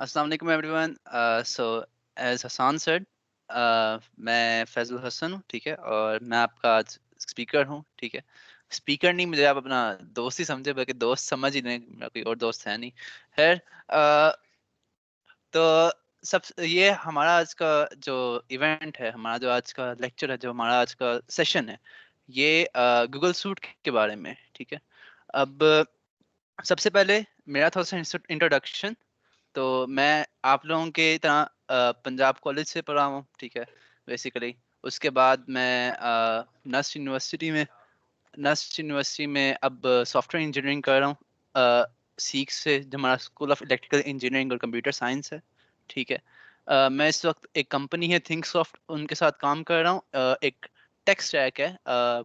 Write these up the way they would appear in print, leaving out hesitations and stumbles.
अस्सलाम वालेकुम everyone. So as Hasan said, मैं फैजुल हसन हूँ, ठीक है, और मैं आपका आज स्पीकर हूँ, ठीक है। स्पीकर नहीं, मुझे आप अपना दोस्त ही समझे, बल्कि दोस्त समझ ही नहीं, मेरा कोई और दोस्त है नहीं। खैर, तो सब ये हमारा आज का जो इवेंट है, हमारा जो आज का लेक्चर है, जो हमारा आज का सेशन है, ये गूगल सूट के बारे में, ठीक है। अब सबसे पहले मेरा थोड़ा सा इंट्रोडक्शन। तो मैं आप लोगों के तरह पंजाब कॉलेज से पढ़ा हूँ, ठीक है, बेसिकली। उसके बाद मैं नस्ट यूनिवर्सिटी में अब सॉफ्टवेयर इंजीनियरिंग कर रहा हूँ, सीख से, जो हमारा स्कूल ऑफ इलेक्ट्रिकल इंजीनियरिंग और कंप्यूटर साइंस है, ठीक है। मैं इस वक्त एक कंपनी है थिंकसॉफ्ट, उनके साथ काम कर रहा हूँ। एक टेक स्टैक है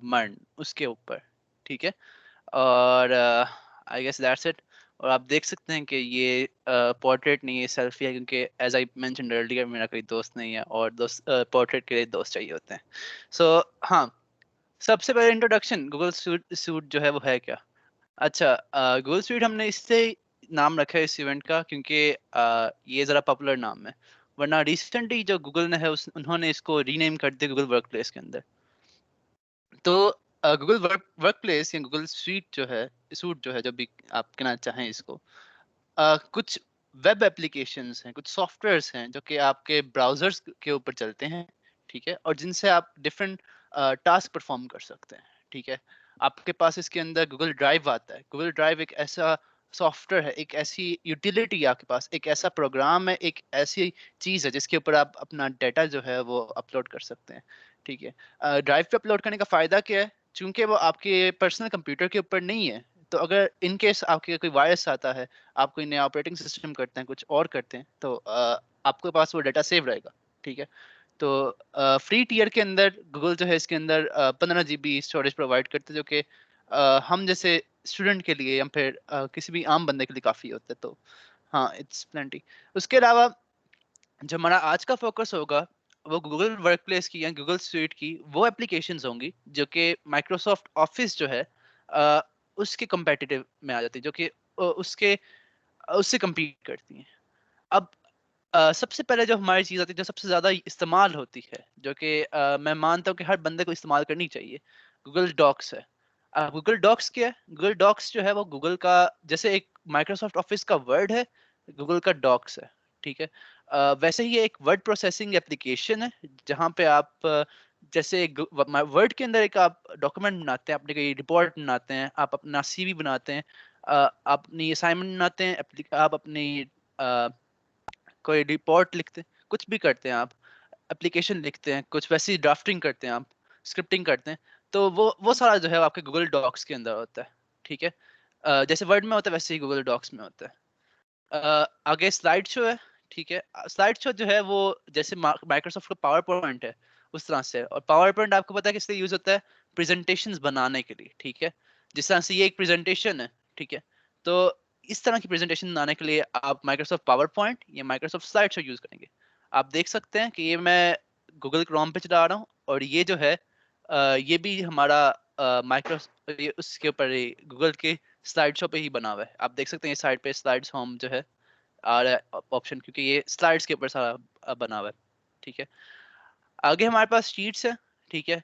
मर्न, उसके ऊपर, ठीक है। और आई गेस दैट्स इट। और आप देख सकते हैं कि ये पोर्ट्रेट नहीं है, सेल्फी है, क्योंकि एज आई मेंशन्ड अर्लियर मेरा कोई दोस्त नहीं है, और दोस्त पोर्ट्रेट के लिए दोस्त चाहिए होते हैं। सो हाँ, सबसे पहले इंट्रोडक्शन, गूगल सूट सूट जो है वो है क्या। अच्छा, गूगल सूट हमने इससे नाम रखा है इस इवेंट का, क्योंकि ये ज़रा पॉपुलर नाम है। वरना रिसेंटली जो गूगल ने है, उन्होंने इसको रीनेम कर दिया गूगल वर्क प्लेस के अंदर। तो गूगल वर्क प्लेस या गूगल स्वीट जो है, सूट जो है, जो भी आप कहना चाहें इसको, कुछ वेब एप्लीकेशंस हैं, कुछ सॉफ्टवेयर्स हैं जो कि आपके ब्राउजर्स के ऊपर चलते हैं, ठीक है, और जिनसे आप डिफरेंट टास्क परफॉर्म कर सकते हैं, ठीक है। आपके पास इसके अंदर गूगल ड्राइव आता है। गूगल ड्राइव एक ऐसा सॉफ्टवेयर है, एक ऐसी यूटिलिटी है आपके पास, एक ऐसा प्रोग्राम है, एक ऐसी चीज़ है जिसके ऊपर आप अपना डाटा जो है वो अपलोड कर सकते हैं, ठीक है। ड्राइव पे अपलोड करने का फ़ायदा क्या है? चूंकि वो आपके पर्सनल कंप्यूटर के ऊपर नहीं है, तो अगर इन केस आपके कोई वायरस आता है, आप कोई नया ऑपरेटिंग सिस्टम करते हैं, कुछ और करते हैं, तो आपके पास वो डाटा सेव रहेगा, ठीक है। तो फ्री टियर के अंदर गूगल जो है, इसके अंदर 15 GB स्टोरेज प्रोवाइड करते हैं, जो कि हम जैसे स्टूडेंट के लिए या फिर किसी भी आम बंदे के लिए काफ़ी होता है। तो हाँ, इट्स प्लेंटी। उसके अलावा जो हमारा आज का फोकस होगा, वो गूगल वर्क प्लेस की या गूगल स्वीट की वो एप्लीकेशंस होंगी जो कि माइक्रोसॉफ्ट ऑफिस जो है, अ, उसके competitive में आ जाती है, जो कि उससे compete करती हैं। अब सबसे पहले जो हमारी चीज़ आती है, जो सबसे ज़्यादा इस्तेमाल होती है, जो कि मैं मानता हूँ कि हर बंदे को इस्तेमाल करनी चाहिए, गूगल डॉक्स है। गूगल डॉक्स क्या है? गूगल डॉक्स जो है वो गूगल का, जैसे एक माइक्रोसॉफ्ट ऑफिस का वर्ड है, गूगल का डॉक्स है, ठीक है। वैसे ही ये एक वर्ड प्रोसेसिंग एप्लीकेशन है, जहाँ पे आप जैसे वर्ड के अंदर एक आप डॉक्यूमेंट बनाते हैं, अपनी कोई रिपोर्ट बनाते हैं, आप अपना सीवी बनाते हैं, आप अपनी असाइनमेंट बनाते हैं, आप अपनी अ, कोई रिपोर्ट लिखते हैं, कुछ भी करते हैं आप, एप्लीकेशन लिखते हैं, कुछ वैसी ड्राफ्टिंग करते हैं आप, स्क्रिप्टिंग करते हैं, तो वो सारा जो है वो आपके गूगल डॉक्स के अंदर होता है, ठीक है। जैसे वर्ड में होता है, वैसे ही गूगल डॉक्स में होता है। आगे स्लाइड शो है, ठीक है। स्लाइड शो जो है वो जैसे माइक्रोसॉफ्ट का पावर पॉइंट है, उस तरह से है। और पावर पॉइंट आपको पता है किस लिए यूज होता है? प्रेजेंटेशंस बनाने के लिए, ठीक है। जिस तरह से ये एक प्रेजेंटेशन है, ठीक है, तो इस तरह की प्रेजेंटेशन बनाने के लिए आप माइक्रोसॉफ्ट पावर पॉइंट या माइक्रोसॉफ्ट स्लाइड शो यूज करेंगे। आप देख सकते हैं कि ये मैं गूगल क्रोम पे चला रहा हूँ, और ये जो है ये भी हमारा माइक्रो ये उसके ऊपर गूगल के स्लाइड शो पे ही बना हुआ है। आप देख सकते हैं ये साइड पे स्लाइड्स होम जो है आ रहा है ऑप्शन, क्योंकि ये स्लाइड्स के ऊपर सारा बना हुआ है, ठीक है। आगे हमारे पास शीट्स है, ठीक है।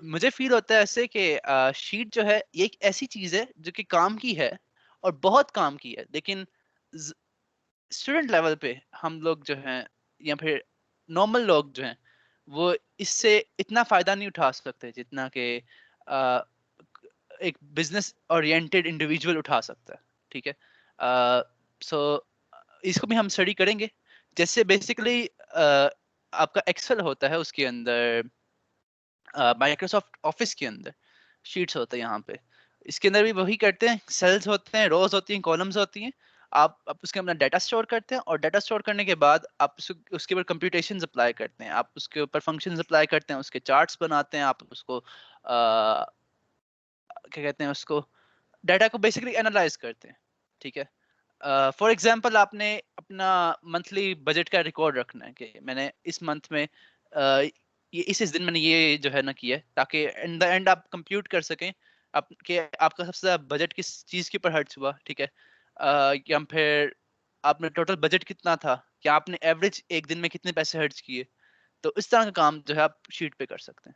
मुझे फील होता है ऐसे कि शीट जो है ये एक ऐसी चीज है जो कि काम की है, और बहुत काम की है, लेकिन स्टूडेंट लेवल पे हम लोग जो हैं, या फिर नॉर्मल लोग जो हैं, वो इससे इतना फायदा नहीं उठा सकते जितना कि अ, एक बिजनेस ओरिएंटेड इंडिविजुअल उठा सकता है, ठीक है। सो इसको भी हम स्टडी करेंगे। जैसे बेसिकली आपका एक्सेल होता है, उसके अंदर माइक्रोसॉफ्ट ऑफिस के अंदर शीट्स होते हैं यहाँ पे। इसके अंदर भी वही करते हैं, सेल्स होते हैं, रोज होती हैं, कॉलम्स होती हैं। आप उसके अंदर डाटा स्टोर करते हैं, और डाटा स्टोर करने के बाद आप उसके ऊपर कंप्यूटेशंस अप्लाई करते हैं, आप उसके ऊपर फंक्शंस अप्लाई करते हैं, उसके चार्ट्स बनाते हैं, आप उसको क्या कहते हैं उसको, डाटा को बेसिकली एनालाइज करते हैं, ठीक है। फॉर एग्जांपल, आपने अपना मंथली बजट का रिकॉर्ड रखना है कि मैंने इस मंथ में ये इस दिन मैंने ये जो है ना किया है, ताकि इन द एंड आप कंप्यूट कर सकें कि आपका सबसे ज्यादा बजट किस चीज के ऊपर खर्च हुआ, ठीक है। या फिर आपने टोटल बजट कितना था, क्या आपने एवरेज एक दिन में कितने पैसे खर्च किए। तो इस तरह का काम जो है आप शीट पे कर सकते हैं।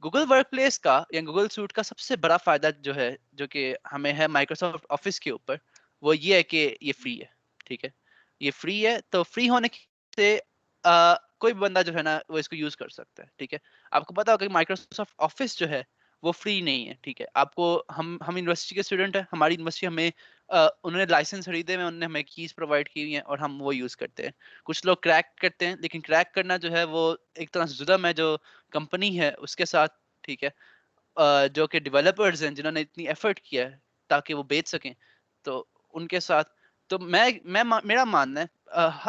गूगल वर्कप्लेस का या गूगल सूट का सबसे बड़ा फायदा जो है, जो कि हमें है माइक्रोसॉफ्ट ऑफिस के ऊपर, वो ये है कि ये फ्री है। ठीक है, ये फ्री है, तो फ्री होने से कोई भी बंदा जो है ना वो इसको यूज कर सकता है। ठीक है, आपको पता होगा कि माइक्रोसॉफ्ट ऑफिस जो है वो फ्री नहीं है। ठीक है, आपको हम यूनिवर्सिटी के स्टूडेंट हैं, हमारी यूनिवर्सिटी हमें उन्होंने लाइसेंस खरीदे हुए, उन्होंने हमें कीज प्रोवाइड की हुई हैं और हम वो यूज करते हैं। कुछ लोग क्रैक करते हैं, लेकिन क्रैक करना जो है वो एक तरह से जुर्म है जो कंपनी है उसके साथ। ठीक है, जो कि डेवलपर्स हैं जिन्होंने इतनी एफर्ट किया है ताकि वो बेच सकें, तो उनके साथ। तो मेरा मानना है,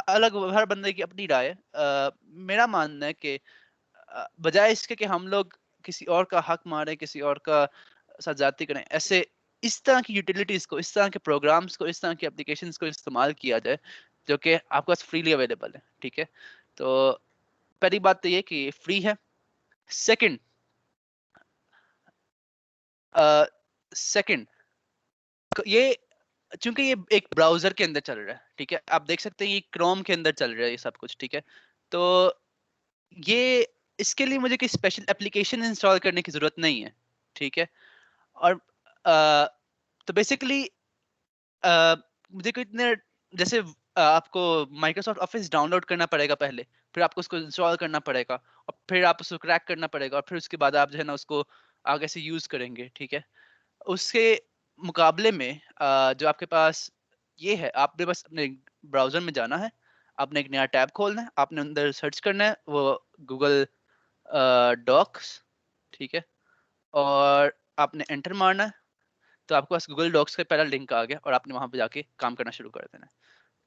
अलग हर बंदे की अपनी राय है, मेरा मानना है कि बजाय इसके कि हम लोग किसी और का हक मारें, किसी और का साथ ज्यादती करें, ऐसे इस तरह की यूटिलिटीज को, इस तरह के प्रोग्राम्स को, इस तरह की एप्लीकेशंस को इस्तेमाल किया जाए जो कि आपके पास फ्रीली अवेलेबल है। ठीक है, तो पहली बात तो ये कि फ्री है। सेकंड, सेकंड ये चूंकि ये एक ब्राउजर के अंदर चल रहा है। ठीक है, आप देख सकते हैं ये क्रोम के अंदर चल रहा है ये सब कुछ। ठीक है, तो ये इसके लिए मुझे कोई स्पेशल एप्लीकेशन इंस्टॉल करने की जरूरत नहीं है। ठीक है, और तो बेसिकली मुझे कोई इतने जैसे आपको माइक्रोसॉफ्ट ऑफिस डाउनलोड करना पड़ेगा पहले, फिर आपको उसको इंस्टॉल करना पड़ेगा, और फिर आप उसको क्रैक करना पड़ेगा, और फिर उसके बाद आप जो है ना उसको आगे से यूज करेंगे। ठीक है, उसके मुकाबले में जो आपके पास ये है, आपने बस अपने ब्राउजर में जाना है, आपने एक नया टैब खोलना है, आपने अंदर सर्च करना है वो गूगल डॉक्स। ठीक है, और आपने एंटर मारना है, तो आपके पास गूगल डॉक्स का पहला लिंक आ गया और आपने वहां पे जाके काम करना शुरू कर देना है।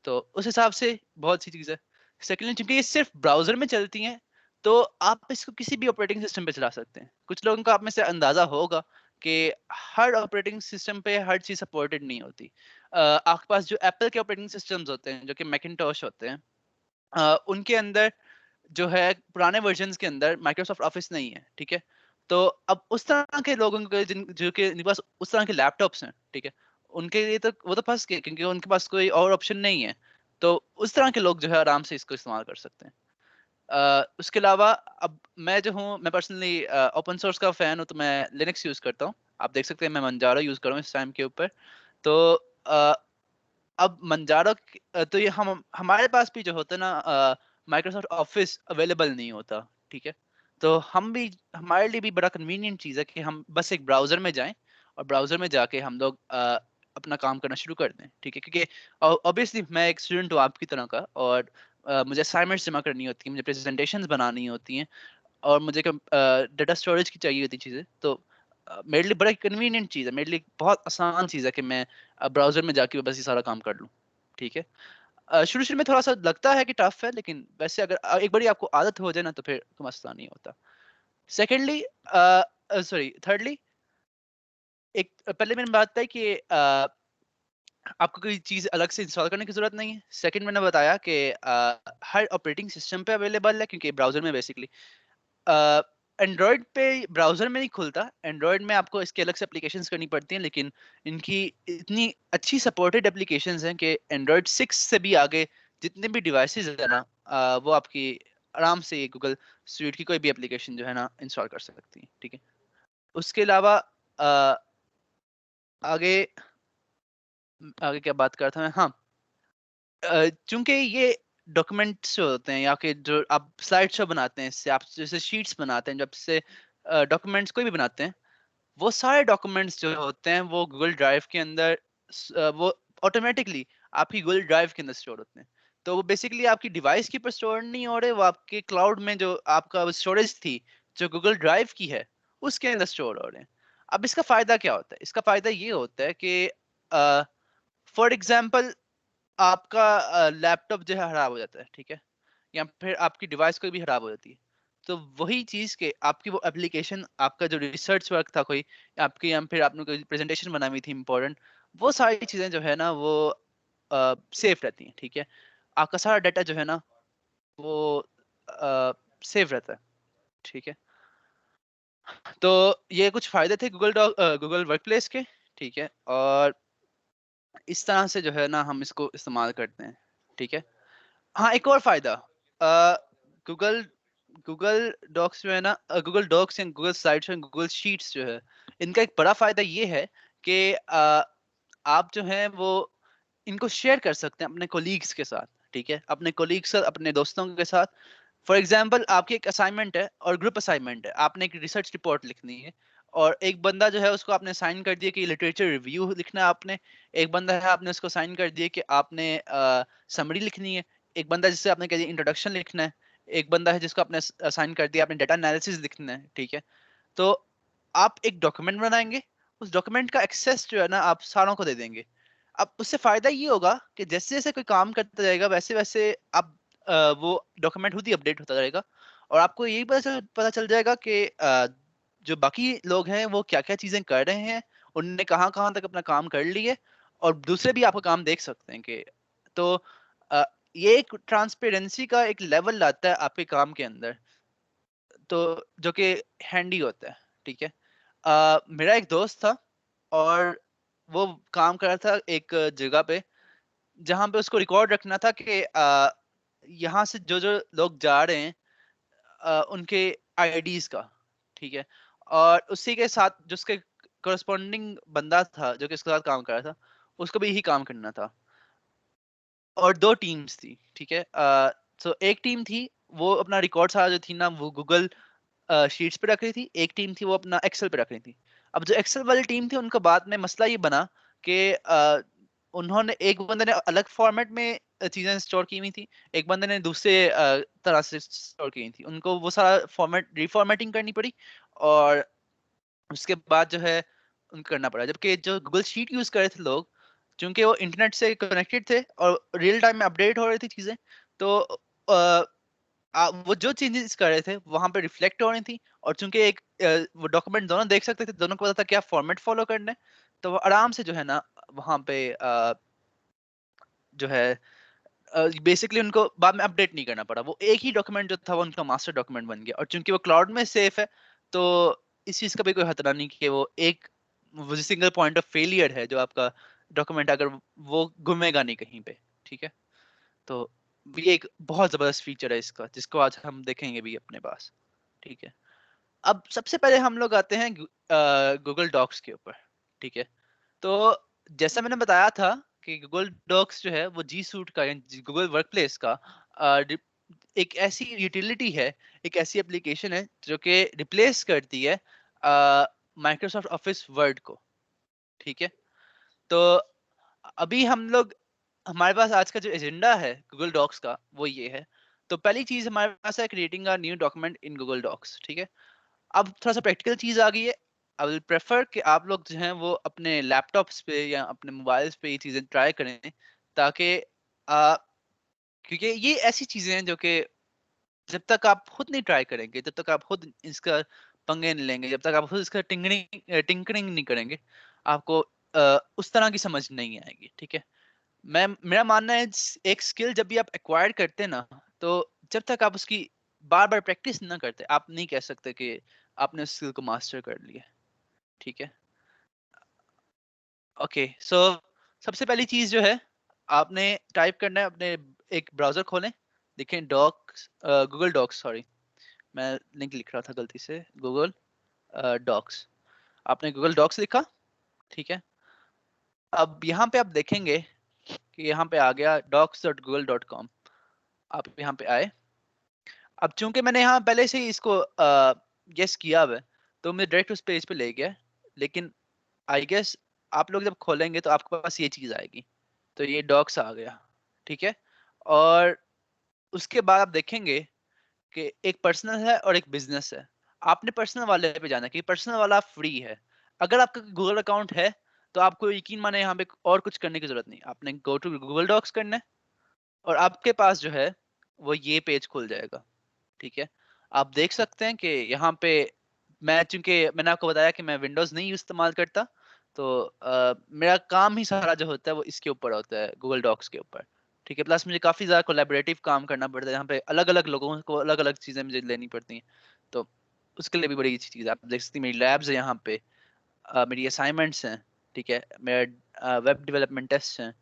तो उस हिसाब से बहुत सी चीजें। सेकेंडली, चूंकि ये सिर्फ ब्राउजर में चलती हैं, तो आप इसको किसी भी ऑपरेटिंग सिस्टम पे चला सकते हैं। कुछ लोगों को आप में से अंदाजा होगा कि हर ऑपरेटिंग सिस्टम पे हर चीज सपोर्टेड नहीं होती। आपके पास जो एप्पल के ऑपरेटिंग सिस्टम्स होते हैं, जो कि मैकिंटोश होते हैं, उनके अंदर जो है पुराने वर्जन्स के अंदर माइक्रोसॉफ्ट ऑफिस नहीं है। ठीक है, तो अब उस तरह के लोगों के जो कि जिनके पास उस तरह के लैपटॉप्स हैं, ठीक है, उनके लिए तो वो तो फंस गए, क्योंकि उनके पास कोई और ऑप्शन नहीं है। तो उस तरह के लोग जो है आराम से इसको इस्तेमाल कर सकते हैं। उसके अलावा अब मैं जो हूँ, मैं पर्सनली ओपन सोर्स का फैन हूँ, तो मैं लिनक्स यूज करता हूँ। आप देख सकते हैं मैं मंजारो यूज कर रहा हूँ इस टाइम के ऊपर। तो अ, अब मंजारो तो ये हम हमारे पास भी जो होता है ना माइक्रोसॉफ्ट ऑफिस अवेलेबल नहीं होता। ठीक है, तो हम भी, हमारे लिए भी बड़ा कन्वीनियंट चीज़ है कि हम बस एक ब्राउजर में जाएं और ब्राउजर में जाके हम लोग अपना काम करना शुरू कर दें। ठीक है, क्योंकि ऑब्वियसली मैं एक स्टूडेंट हूँ आपकी तरह का, और मुझे असाइनमेंट्स जमा करनी होती है, मुझे प्रेजेंटेशंस बनानी होती हैं, और मुझे डाटा स्टोरेज की चाहिए होती चीज़ें। तो मेरे लिए बड़ा कन्वीनियंट चीज़ है, मेरे लिए बहुत आसान चीज़ है कि मैं ब्राउजर में जाके बस ये सारा काम कर लूँ। ठीक है, शुरू शुरू में थोड़ा सा लगता है कि टफ है, लेकिन वैसे अगर एक बारी आपको आदत हो जाए ना तो फिर तो मसला नहीं होता। सेकेंडली, सॉरी, थर्डली, एक पहले मैंने बात बताई कि आपको कोई चीज़ अलग से इंस्टॉल करने की ज़रूरत नहीं है। सेकंड, मैंने बताया कि हर ऑपरेटिंग सिस्टम पे अवेलेबल है, क्योंकि ब्राउज़र में बेसिकली एंड्रॉयड पे ब्राउज़र में नहीं खुलता। एंड्रॉयड में आपको इसके अलग से एप्लीकेशंस करनी पड़ती हैं, लेकिन इनकी इतनी अच्छी सपोर्टेड एप्लीकेशंस हैं कि एंड्रॉयड 6 से भी आगे जितने भी डिवाइसेस हैं ना, वो आपकी आराम से ये गूगल स्वीट की कोई भी एप्लीकेशन जो है ना इंस्टॉल कर सकती हैं। ठीक है, उसके अलावा अ, आगे आगे क्या बात कर रहा था मैं, हाँ, चूंकि ये डॉक्यूमेंट्स जो होते हैं, या कि जो आप स्लाइड शो बनाते हैं, इससे आप जैसे शीट्स बनाते हैं, जब से डॉक्यूमेंट्स कोई भी बनाते हैं, वो सारे डॉक्यूमेंट्स जो होते हैं वो गूगल ड्राइव के अंदर वो ऑटोमेटिकली आपकी गूगल ड्राइव के अंदर स्टोर होते हैं। तो वो बेसिकली आपकी डिवाइस के ऊपर स्टोर नहीं हो रहे, वो आपके क्लाउड में जो आपका स्टोरेज थी जो गूगल ड्राइव की है उसके अंदर स्टोर हो रहे हैं। अब इसका फायदा क्या होता है? इसका फायदा ये होता है कि फॉर एग्जाम्पल आपका लैपटॉप जो है खराब हो जाता है। ठीक है, या फिर आपकी डिवाइस कोई भी खराब हो जाती है, तो वही चीज के आपकी वो एप्लीकेशन, आपका जो रिसर्च वर्क था कोई, आपकी, या फिर आपने कोई प्रेजेंटेशन बनाई हुई थी इंपॉर्टेंट, वो सारी चीजें जो है ना वो सेफ रहती हैं। ठीक है, आपका सारा डाटा जो है ना वो सेफ रहता है। ठीक है, तो ये कुछ फायदे थे गूगल वर्कप्लेस के। ठीक है, और इस तरह से जो है ना हम इसको इस्तेमाल करते हैं, ठीक है। हाँ, एक और फायदा, गूगल गूगल डॉक्स जो है ना, गूगल डॉक्स या गूगल स्लाइड्स और गूगल शीट्स जो है, इनका एक बड़ा फायदा ये है कि आप जो है वो इनको शेयर कर सकते हैं अपने कोलीग्स के साथ, ठीक है, अपने कोलीग्स के साथ, अपने दोस्तों के साथ। फॉर एग्जाम्पल आपकी एक असाइनमेंट है और ग्रुप असाइनमेंट है, आपने एक रिसर्च रिपोर्ट लिखनी है, और एक बंदा जो है उसको आपने साइन कर दिया कि लिटरेचर रिव्यू लिखना है आपने, एक बंदा है आपने उसको साइन कर दिया कि आपने समरी लिखनी है, एक बंदा जिससे आपने कह दिया इंट्रोडक्शन लिखना है, एक बंदा है जिसको आपने साइन कर दिया आपने डाटा एनालिसिस लिखना है, ठीक है। तो आप एक डॉक्यूमेंट बनाएंगे, उस डॉक्यूमेंट का एक्सेस जो है ना आप सारों को दे देंगे। अब उससे फायदा ये होगा कि जैसे जैसे कोई काम करता जाएगा वैसे वैसे आप वो डॉक्यूमेंट खुद ही अपडेट होता जाएगा, और आपको यही पता चल जाएगा कि जो बाकी लोग हैं वो क्या क्या चीजें कर रहे हैं, उनने कहाँ कहाँ तक अपना काम कर लिया है, और दूसरे भी आपका काम देख सकते हैं कि, तो अ, ये एक ट्रांसपेरेंसी का एक लेवल लाता है आपके काम के अंदर, तो जो कि हैंडी होता है, ठीक है। मेरा एक दोस्त था, और वो काम कर रहा था एक जगह पे जहाँ पे उसको रिकॉर्ड रखना था कि यहाँ से जो जो लोग जा रहे हैं उनके आईडीज का, ठीक है। और उसी के साथ जो उसके करस्पॉन्डिंग बंदा था जो कि उसके साथ काम कर रहा था, उसको भी यही काम करना था, और दो टीम्स थी, ठीक है। सो एक टीम थी वो अपना रिकॉर्ड सारा जो थी ना वो गूगल शीट्स पे रख रही थी, एक टीम थी वो अपना एक्सेल पे रख रही थी। अब जो एक्सेल वाली टीम थी उनका बाद में मसला ये बना कि उन्होंने, एक बंदे ने अलग फॉर्मेट में चीजें स्टोर की हुई थी, एक बंदे ने दूसरे तरह से स्टोर की हुई थी, उनको वो सारा फॉर्मेट रिफॉर्मेटिंग करनी पड़ी, और उसके बाद जो है उनको करना पड़ा। जबकि जो गूगल शीट यूज कर रहे थे लोग, चूंकि वो इंटरनेट से कनेक्टेड थे और रियल टाइम में अपडेट हो रही थी चीजें, तो वो जो चेंजेस कर रहे थे वहां पे रिफ्लेक्ट हो रही थी, और चूंकि एक वो डॉक्यूमेंट दोनों देख सकते थे, दोनों को पता था क्या फॉर्मेट फॉलो करना है, तो वो आराम से जो है ना वहां पे जो है बेसिकली उनको बाद में अपडेट नहीं करना पड़ा, वो एक ही डॉक्यूमेंट जो था वो उनका मास्टर डॉक्यूमेंट बन गया, और चूंकि वो क्लाउड में सेफ है, तो इस चीज का भी कोई खतरा नहीं कि वो एक वो सिंगल पॉइंट ऑफ फेलियर है जो आपका डॉक्यूमेंट अगर वो घूमेगा नहीं कहीं पे, ठीक है। तो ये एक बहुत जबरदस्त फीचर है इसका जिसको आज हम देखेंगे भी अपने पास, ठीक है। अब सबसे पहले हम लोग आते हैं गूगल डॉक्स के ऊपर, ठीक है। तो जैसा मैंने बताया था कि गूगल डॉक्स जो है वो जी सूट का या गूगल वर्कप्लेस का एक ऐसी यूटिलिटी है, एक ऐसी एप्लीकेशन है जो कि रिप्लेस करती है माइक्रोसॉफ्ट ऑफिस वर्ड को, ठीक है। तो अभी हम लोग, हमारे पास आज का जो एजेंडा है गूगल डॉक्स का वो ये है। तो पहली चीज हमारे पास है creating a new document in Google Docs, ठीक है। अब थोड़ा सा प्रैक्टिकल चीज आ गई है। आई विल प्रेफर कि आप लोग जो हैं वो अपने लैपटॉप्स पे या अपने मोबाइल्स पे ये चीजें ट्राई करें, ताकि क्योंकि ये ऐसी चीजें हैं जो कि जब तक आप खुद नहीं ट्राई करेंगे, जब तक आप खुद इसका पंगे नहीं लेंगे, जब तक आप खुद इसका टिंकरिंग नहीं करेंगे, आपको उस तरह की समझ नहीं आएगी, ठीक है। मैं मेरा मानना है एक स्किल जब भी आप एक्वायर करते हैं ना, तो जब तक आप उसकी बार बार प्रैक्टिस ना करते आप नहीं कह सकते कि आपने उस स्किल को मास्टर कर लिया, ठीक है। ओके, सो सबसे पहली चीज जो है आपने टाइप करना है अपने, एक ब्राउजर खोलें, देखें डॉक्स, गूगल डॉक्स, सॉरी मैं लिंक लिख रहा था गलती से, गूगल डॉक्स, आपने गूगल डॉक्स लिखा, ठीक है। अब यहाँ पे आप देखेंगे कि यहाँ पे आ गया docs.google.com, आप यहाँ पे आए। अब चूंकि मैंने यहाँ पहले से ही इसको गेस किया हुआ है, तो मुझे डायरेक्ट उस पेज पे ले गया, लेकिन आई गेस आप लोग जब खोलेंगे तो आपके पास ये चीज आएगी, तो ये डॉक्स आ गया, ठीक है। और उसके बाद आप देखेंगे कि एक पर्सनल है और एक बिजनेस है। आपने पर्सनल वाले पे जाना है कि पर्सनल वाला फ्री है। अगर आपका गूगल अकाउंट है तो आपको यकीन माने यहाँ पे और कुछ करने की जरूरत नहीं, आपने गो टू गूगल डॉक्स करना है, और आपके पास जो है वो ये पेज खुल जाएगा, ठीक है। आप देख सकते हैं कि यहाँ पे मैं, चूंकि मैंने आपको बताया कि मैं विंडोज नहीं इस्तेमाल करता, तो मेरा काम ही सारा जो होता है वो इसके ऊपर होता है, गूगल डॉक्स के ऊपर, ठीक है। प्लस मुझे काफी ज्यादा कोलैबोरेटिव काम करना पड़ता है, यहाँ पे अलग अलग लोगों को अलग अलग चीजें मुझे लेनी पड़ती हैं, तो उसके लिए भी बड़ी अच्छी चीज है। आप देख सकते हैं मेरी लैब्स है यहाँ पे, मेरी असाइनमेंट्स हैं, ठीक है, मेरा वेब डेवलपमेंट टेस्ट हैं,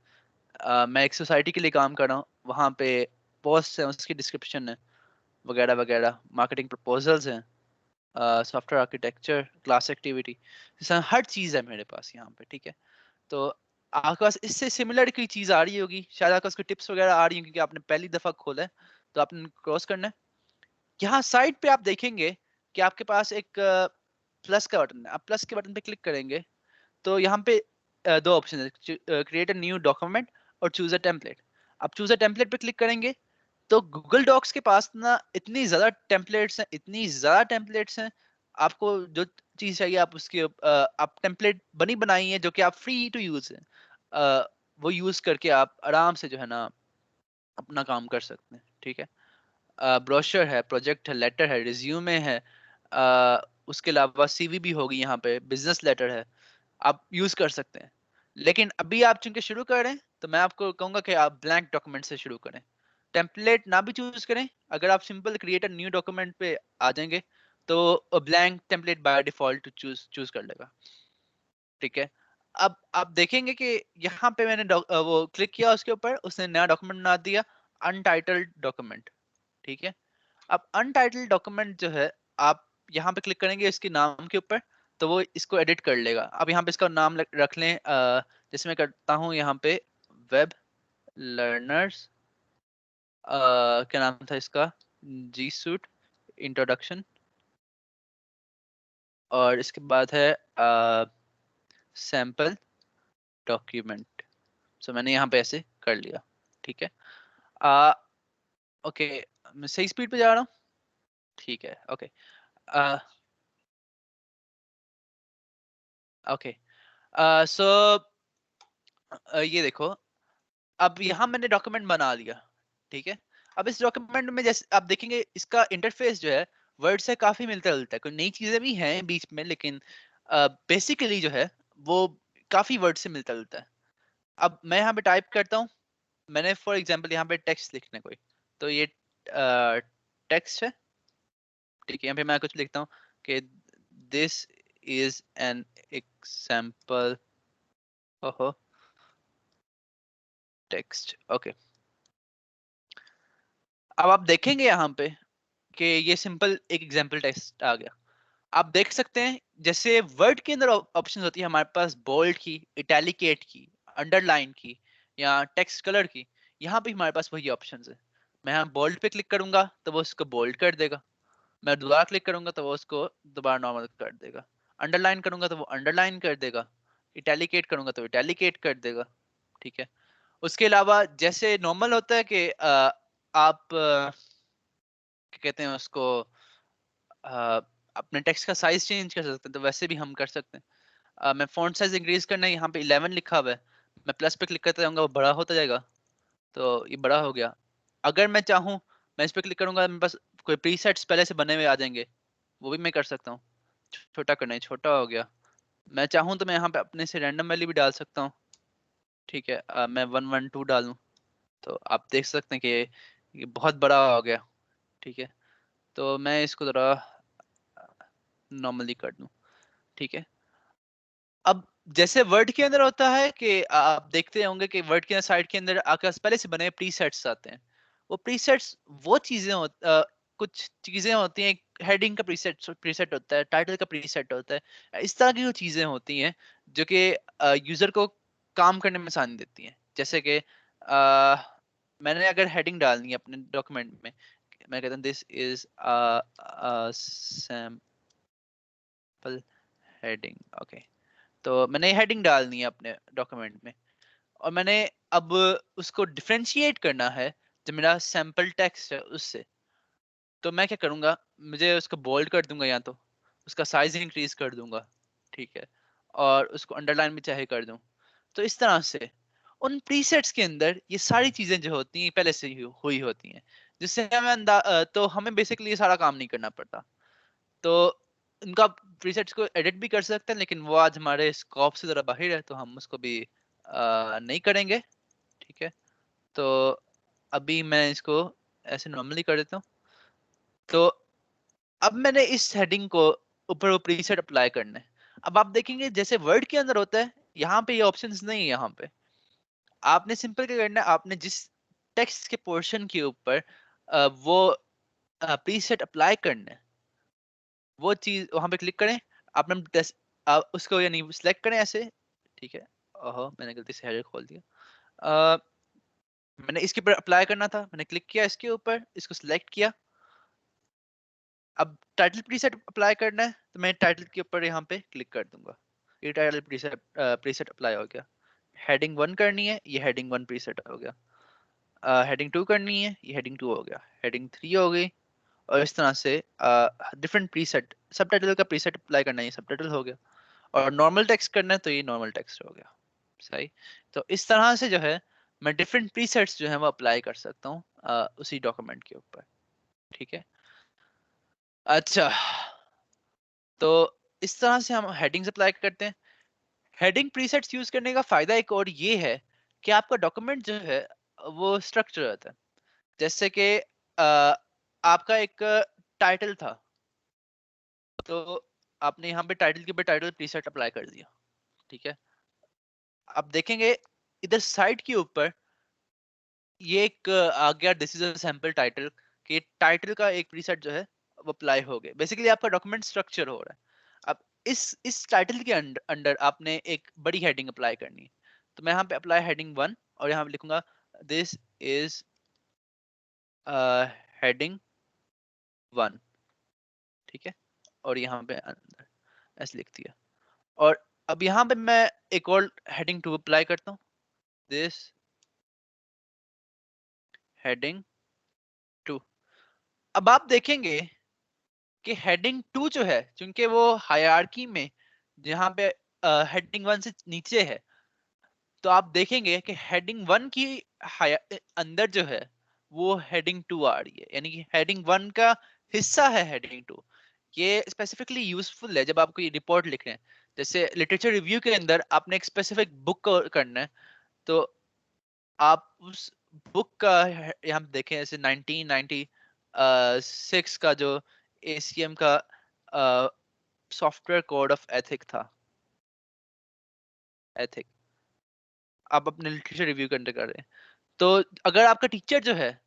मैं एक सोसाइटी के लिए काम कर रहा हूँ, वहाँ पे पोस्ट है, उसकी डिस्क्रिप्शन है वगैरह वगैरह, मार्केटिंग प्रपोजल्स हैं, सॉफ्टवेयर आर्किटेक्चर, क्लास एक्टिविटी, हर चीज़ है मेरे पास यहाँ पे, ठीक है। तो आपके पास इससे सिमिलर कोई चीज़ आ रही होगी, शायद आपके पास कोई टिप्स वगैरह आ रही हैं क्योंकि आपने पहली दफ़ा खोला है, तो आपने क्रॉस करना है। यहाँ साइड पे आप देखेंगे कि आपके पास एक प्लस का बटन है, आप प्लस के बटन पे क्लिक करेंगे तो यहाँ पे दो ऑप्शन है, क्रिएट अ न्यू डॉक्यूमेंट और चूज अ टेम्पलेट। आप चूज अ टेम्पलेट पे क्लिक करेंगे तो गूगल डॉक्स के पास ना इतनी ज्यादा टेम्पलेट्स हैं, इतनी ज्यादा टेम्पलेट्स हैं, आपको जो चीज चाहिए आप उसकी आप टेम्पलेट बनी बनाई है जो कि आप फ्री टू यूज है, वो यूज करके आप आराम से जो है ना अपना काम कर सकते हैं, ठीक है। ब्रोशर है, प्रोजेक्ट है, लेटर है, रिज्यूमे है, उसके अलावा सीवी भी होगी, यहाँ पे बिजनेस लेटर है, आप यूज कर सकते हैं। लेकिन अभी आप चूंकि शुरू कर रहे हैं तो मैं आपको कहूंगा कि आप ब्लैंक डॉक्यूमेंट से शुरू करें, टेम्पलेट ना भी चूज करें। अगर आप सिंपल क्रिएट न्यू डॉक्यूमेंट पे आ जाएंगे तो blank template by default choose choose कर लेगा, ठीक है। अब आप देखेंगे कि यहाँ पे मैंने वो क्लिक किया उसके ऊपर, उसने नया डॉक्यूमेंट बना दिया, अनटाइटल्ड डॉक्यूमेंट, ठीक है। अब अनटाइटल्ड डॉक्यूमेंट जो है, आप यहाँ पे क्लिक करेंगे इसके नाम के ऊपर तो वो इसको एडिट कर लेगा। अब यहाँ पे इसका नाम रख लें, जैसे मैं करता हूँ यहाँ पे वेब लर्नर्स, क्या नाम था इसका, जी सूट इंट्रोडक्शन, और इसके बाद है सैम्पल डॉक्यूमेंट। सो मैंने यहाँ पे ऐसे कर लिया, ठीक है। आ, ओके, मैं सही स्पीड पे जा रहा हूँ, ठीक है, ओके। ओके, सो ये देखो, अब यहाँ मैंने डॉक्यूमेंट बना लिया, ठीक है। अब इस डॉक्यूमेंट में जैसे आप देखेंगे इसका इंटरफेस जो है वर्ड से काफी मिलता जुलता है, कोई नई चीजें भी हैं बीच में, लेकिन बेसिकली जो है वो काफी वर्ड से मिलता जुलता है। अब मैं यहाँ पे टाइप करता हूँ, मैंने फॉर एग्जांपल यहाँ पे टेक्स्ट लिखना है कोई, तो ये टेक्स्ट है, ठीक है। यहाँ पे मैं कुछ लिखता हूँ कि दिस इज एन एग्जाम्पल ओहो टेक्स्ट, ओके। अब आप देखेंगे यहाँ पे कि ये सिंपल एक एग्जांपल टेक्स्ट आ गया। आप देख सकते हैं जैसे वर्ड के अंदर ऑप्शन होती है हमारे पास, बोल्ड की, इटैलिकेट की, अंडरलाइन की, या टेक्स्ट कलर की, यहाँ पे हमारे पास वही ऑप्शन है। मैं यहाँ बोल्ड पे क्लिक करूंगा तो वो उसको बोल्ड कर देगा, मैं दोबारा क्लिक करूंगा तो वो उसको दोबारा नॉर्मल कर देगा, अंडरलाइन करूंगा तो वो अंडरलाइन कर देगा, इटैलिकेट करूंगा तो इटैलिकेट कर देगा, ठीक है। उसके अलावा जैसे नॉर्मल होता है कि आप क्या कहते हैं उसको, अ, अपने टेक्स्ट का साइज चेंज कर सकते हैं, तो वैसे भी हम कर सकते हैं। मैं फॉन्ट साइज इंक्रीज करना है, यहाँ पे 11 लिखा हुआ है, मैं प्लस पे क्लिक करते जाऊंगा वो बड़ा होता जाएगा, तो ये बड़ा हो गया। अगर मैं चाहूँ, मैं इस पे क्लिक करूंगा, मेरे पास कोई प्रीसेट्स पहले से बने हुए आ जाएंगे, वो भी मैं कर सकता हूँ। छोटा करना है, छोटा हो गया। मैं चाहूँ तो मैं यहाँ पे अपने से रैंडम वैल्यू भी डाल सकता हूँ, ठीक है। मैं 112 डालूं तो आप देख सकते हैं कि ये बहुत बड़ा हो गया, ठीक है। तो मैं इसको जरा नॉर्मली कर दूं, ठीक है। अब जैसे वर्ड के अंदर होता है कि आप देखते होंगे कि वर्ड के साइड के अंदर आपके पास पहले से बने प्रीसेट्स आते हैं। वो प्रीसेट्स वो चीजें कुछ चीजें होती हैं, हेडिंग का प्रीसेट प्रीसेट होता है, टाइटल का प्रीसेट होता है, इस तरह की जो चीजें होती हैं जो कि यूजर को काम करने में आसानी देती हैं। जैसे कि मैंने अगर हेडिंग डालनी है अपने डॉक्यूमेंट में, मैं कहता हूँ this is sample heading, okay. तो मैंने हेडिंग डालनी है अपने डॉक्यूमेंट में, और मैंने अब उसको डिफरेंशिएट करना है जो मेरा सैंपल टेक्स्ट है उससे। तो मैं क्या करूंगा, मुझे उसको बोल्ड कर दूंगा, या तो उसका साइज इंक्रीज कर दूंगा, ठीक है, और उसको अंडरलाइन भी चाहे कर दूं। तो इस तरह से उन प्रीसेट्स के अंदर ये सारी चीजें जो होती हैं पहले से ही हुई होती हैं, जिससे तो हमें बेसिकली ये सारा काम नहीं करना पड़ता। तो उनका प्रीसेट्स को एडिट भी कर सकते हैं, लेकिन वो आज हमारे स्कोप से ज़रा बाहर है तो हम उसको भी नहीं करेंगे, ठीक है। तो अभी मैं इसको ऐसे नॉर्मली कर देता हूँ। तो अब मैंने इस हेडिंग को ऊपर वो प्रीसेट अप्लाई करना है। अब आप देखेंगे जैसे वर्ड के अंदर होता है यहाँ पे ये ऑप्शंस नहीं है। यहाँ पे आपने सिंपल क्या करना है, आपने जिस टेक्स्ट के पोर्शन के ऊपर वो प्रीसेट अप्लाई करना है, वो चीज वहां पे क्लिक करें। आपने उसको यानी सिलेक्ट करें ऐसे, ठीक है। ओहो, मैंने गलती से हेडर खोल दिया। अ, मैंने इसके ऊपर अप्लाई करना था, मैंने क्लिक किया इसके ऊपर, इसको सिलेक्ट किया। अब टाइटल प्रीसेट अप्लाई करना है, तो मैं टाइटल के ऊपर यहाँ पे क्लिक कर दूंगा। ये टाइटल प्रीसेट प्रीसेट अप्लाई हो गया। हेडिंग 1 करनी है, ये हेडिंग 1 प्रीसेट हो गया। हेडिंग 2 करनी है, ये हेडिंग 2 हो गया। हेडिंग 3 हो गई। और इस तरह से डिफरेंट प्रीसेट, सब टाइटल का प्रीसेट अप्लाई करना है, ये सब टाइटल हो गया। और नॉर्मल टेक्स्ट करना है, तो ये नॉर्मल टेक्स्ट हो गया। सही। तो इस तरह से जो है मैं डिफरेंट प्रीसेट्स जो है वो अप्लाई कर सकता हूँ उसी डॉक्यूमेंट के ऊपर। ठीक है। अच्छा, तो इस तरह से हम हेडिंग्स अप्लाई करते हैं। हेडिंग प्रीसेट्स यूज करने का फायदा एक और ये है कि आपका डॉक्यूमेंट जो है वो स्ट्रक्चर रहता है। जैसे कि आपका एक टाइटल था, तो आपने यहाँ पे टाइटल के ऊपर टाइटल प्रीसेट अप्लाई कर दिया। ठीक है। आप देखेंगे इधर साइड के ऊपर ये एक आ गया, this is a sample title, कि टाइटल का एक प्रीसेट जो है वो अप्लाई हो गया। बेसिकली आपका डॉक्यूमेंट स्ट्रक्चर हो रहा है। अब इस टाइटल के अंडर आपने एक बड़ी हेडिंग अप्लाई करनी है। तो मैं यहाँ पे अप्लाई हेडिंग 1 और यहाँ पे लिखूंगा दिस इज हेडिंग 1। ठीक है। और यहाँ पे अंदर ऐसे लिख दिया। और अब यहाँ पे मैं एक और हेडिंग 2 अप्लाई करता हूँ, दिस हेडिंग 2। अब आप देखेंगे कि हेडिंग 2 जो है, क्योंकि वो हायरार्की में जहाँ पे हेडिंग 1 से नीचे है, तो आप देखेंगे कि हेडिंग 1 की अंदर जो है वो हेडिंग 2 आ रही है, यानी कि हेडिंग 1 का हिस्सा है हेडिंग 2। ये स्पेसिफिकली यूजफुल है जब आपको ये रिपोर्ट लिख रहे हैं। जैसे लिटरेचर रिव्यू के अंदर आपने एक स्पेसिफिक बुक करना है, तो आप उस बुक का यहाँ पे देखें, जैसे 1996 का जो एसीएम का सॉफ्टवेयर कोड ऑफ एथिक था, एथिक, आप अपने लिटरेचर रिव्यू करने कर रहे हैं। तो अगर आपका टीचर जो है,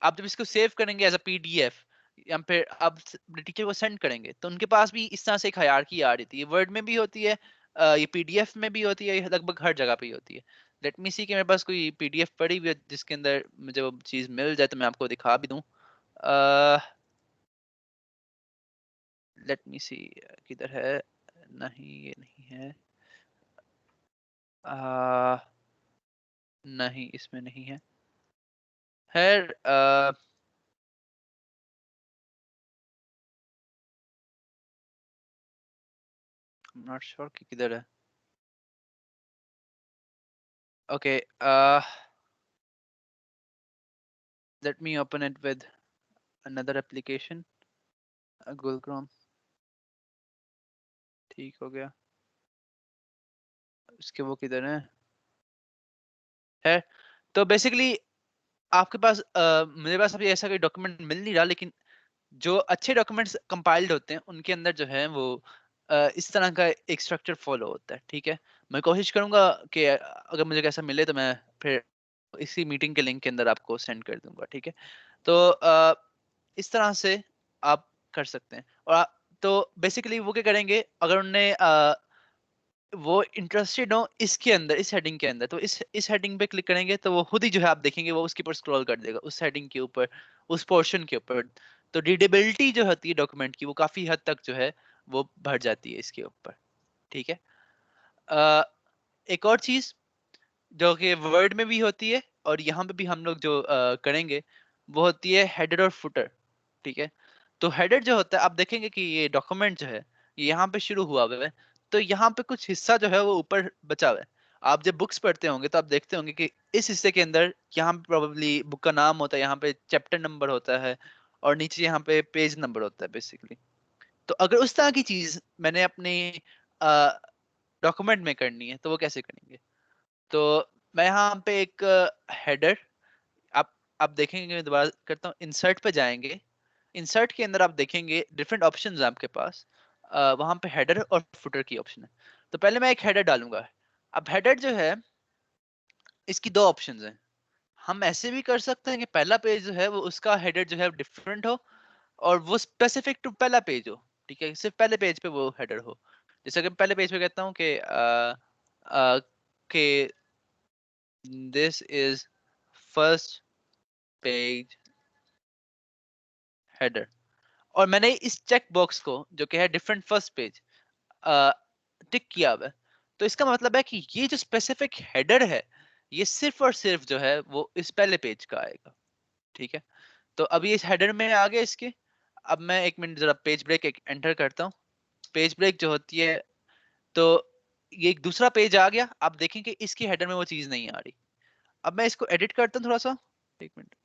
आप जब इसको सेव करेंगे एज अ पीडीएफ या फिर आप टीचर को सेंड करेंगे, तो उनके पास भी इस तरह से एक हायरार्की आ रही थी। ये वर्ड में भी होती है, ये पीडीएफ में भी होती है, ये लगभग हर जगह पे ही होती है। लेट मी सी कि मेरे पास कोई पीडीएफ पड़ी हुई है जिसके अंदर मुझे वो चीज मिल जाए, तो मैं आपको दिखा भी दूं। लेट मी सी, किधर है? नहीं, ये नहीं है। आ, नहीं, इसमें नहीं है। खैर, नॉट श्योर कि किधर है। Okay, let me open it with another application, Google Chrome। ठीक हो गया। इसके वो किधर है? तो बेसिकली आपके पास मेरे पास अभी ऐसा कोई डॉक्यूमेंट मिल नहीं रहा, लेकिन जो अच्छे डॉक्यूमेंट्स कंपाइल्ड होते हैं उनके अंदर जो है वो इस तरह का एक स्ट्रक्चर फॉलो होता है। ठीक है। मैं कोशिश करूंगा कि अगर मुझे कैसा मिले तो मैं फिर इसी मीटिंग के लिंक के अंदर आपको सेंड कर दूंगा। ठीक है। तो इस तरह से आप कर सकते हैं। और तो बेसिकली वो क्या करेंगे, अगर उनने वो इंटरेस्टेड हो इसके अंदर, इस हेडिंग के अंदर, तो इस हेडिंग पे क्लिक करेंगे तो वो खुद ही जो है आप देखेंगे वो उसके ऊपर स्क्रॉल कर देगा, उस हेडिंग के ऊपर, उस पोर्शन के ऊपर। तो रीडेबिलिटी जो होती है डॉक्यूमेंट की, वो काफी हद तक जो है वो बढ़ जाती है इसके ऊपर। ठीक है। अ, एक और चीज जो कि वर्ड में भी होती है और यहाँ पे भी हम लोग जो करेंगे, वो होती है हेडर और फुटर। ठीक है। तो हेडर जो होता है, आप देखेंगे कि ये डॉक्यूमेंट जो है ये यहाँ पे शुरू हुआ हुआ है, तो यहाँ पे कुछ हिस्सा जो है वो ऊपर बचा हुआ है। आप जब बुक्स पढ़ते होंगे तो आप देखते होंगे कि इस हिस्से के अंदर यहाँ पे प्रोबेबली बुक का नाम होता है, यहाँ पे चैप्टर नंबर होता है और नीचे यहाँ पे पेज नंबर होता है बेसिकली। तो अगर उस तरह की चीज मैंने अपने डॉक्यूमेंट में करनी है तो वो कैसे करेंगे? तो मैं यहाँ पे एक हेडर, आप देखेंगे, मैं दोबारा करता हूँ, इंसर्ट पे जाएंगे। इंसर्ट के अंदर आप देखेंगे डिफरेंट ऑप्शंस हैं आपके पास। वहां पे हेडर और फुटर की ऑप्शन है। तो पहले मैं एक हेडर डालूंगा। अब हेडर जो है, इसकी दो ऑप्शंस हैं। हम ऐसे भी कर सकते हैं कि पहला पेज जो है वो उसका हेडर जो है डिफरेंट हो और वो स्पेसिफिक टू पहला पेज हो, ठीक है, सिर्फ पहले पेज पे वो हेडर हो। जैसे कि पहले पेज पे कहता हूँ कि कि this is first page header, और मैंने इस चेक बॉक्स को जो कि है डिफरेंट फर्स्ट पेज टिक किया हुआ है, तो इसका मतलब है कि ये जो स्पेसिफिक हेडर है ये सिर्फ और सिर्फ जो है वो इस पहले पेज का आएगा, ठीक है। तो अभी इस हेडर में आ गया इसके। अब मैं एक मिनट जरा पेज ब्रेक एक एंटर करता हूँ। पेज ब्रेक जो होती है, तो ये एक दूसरा पेज आ गया। आप देखेंगे इसकी हेडर में वो चीज नहीं आ रही। अब मैं इसको एडिट करता हूँ थोड़ा सा, एक मिनट।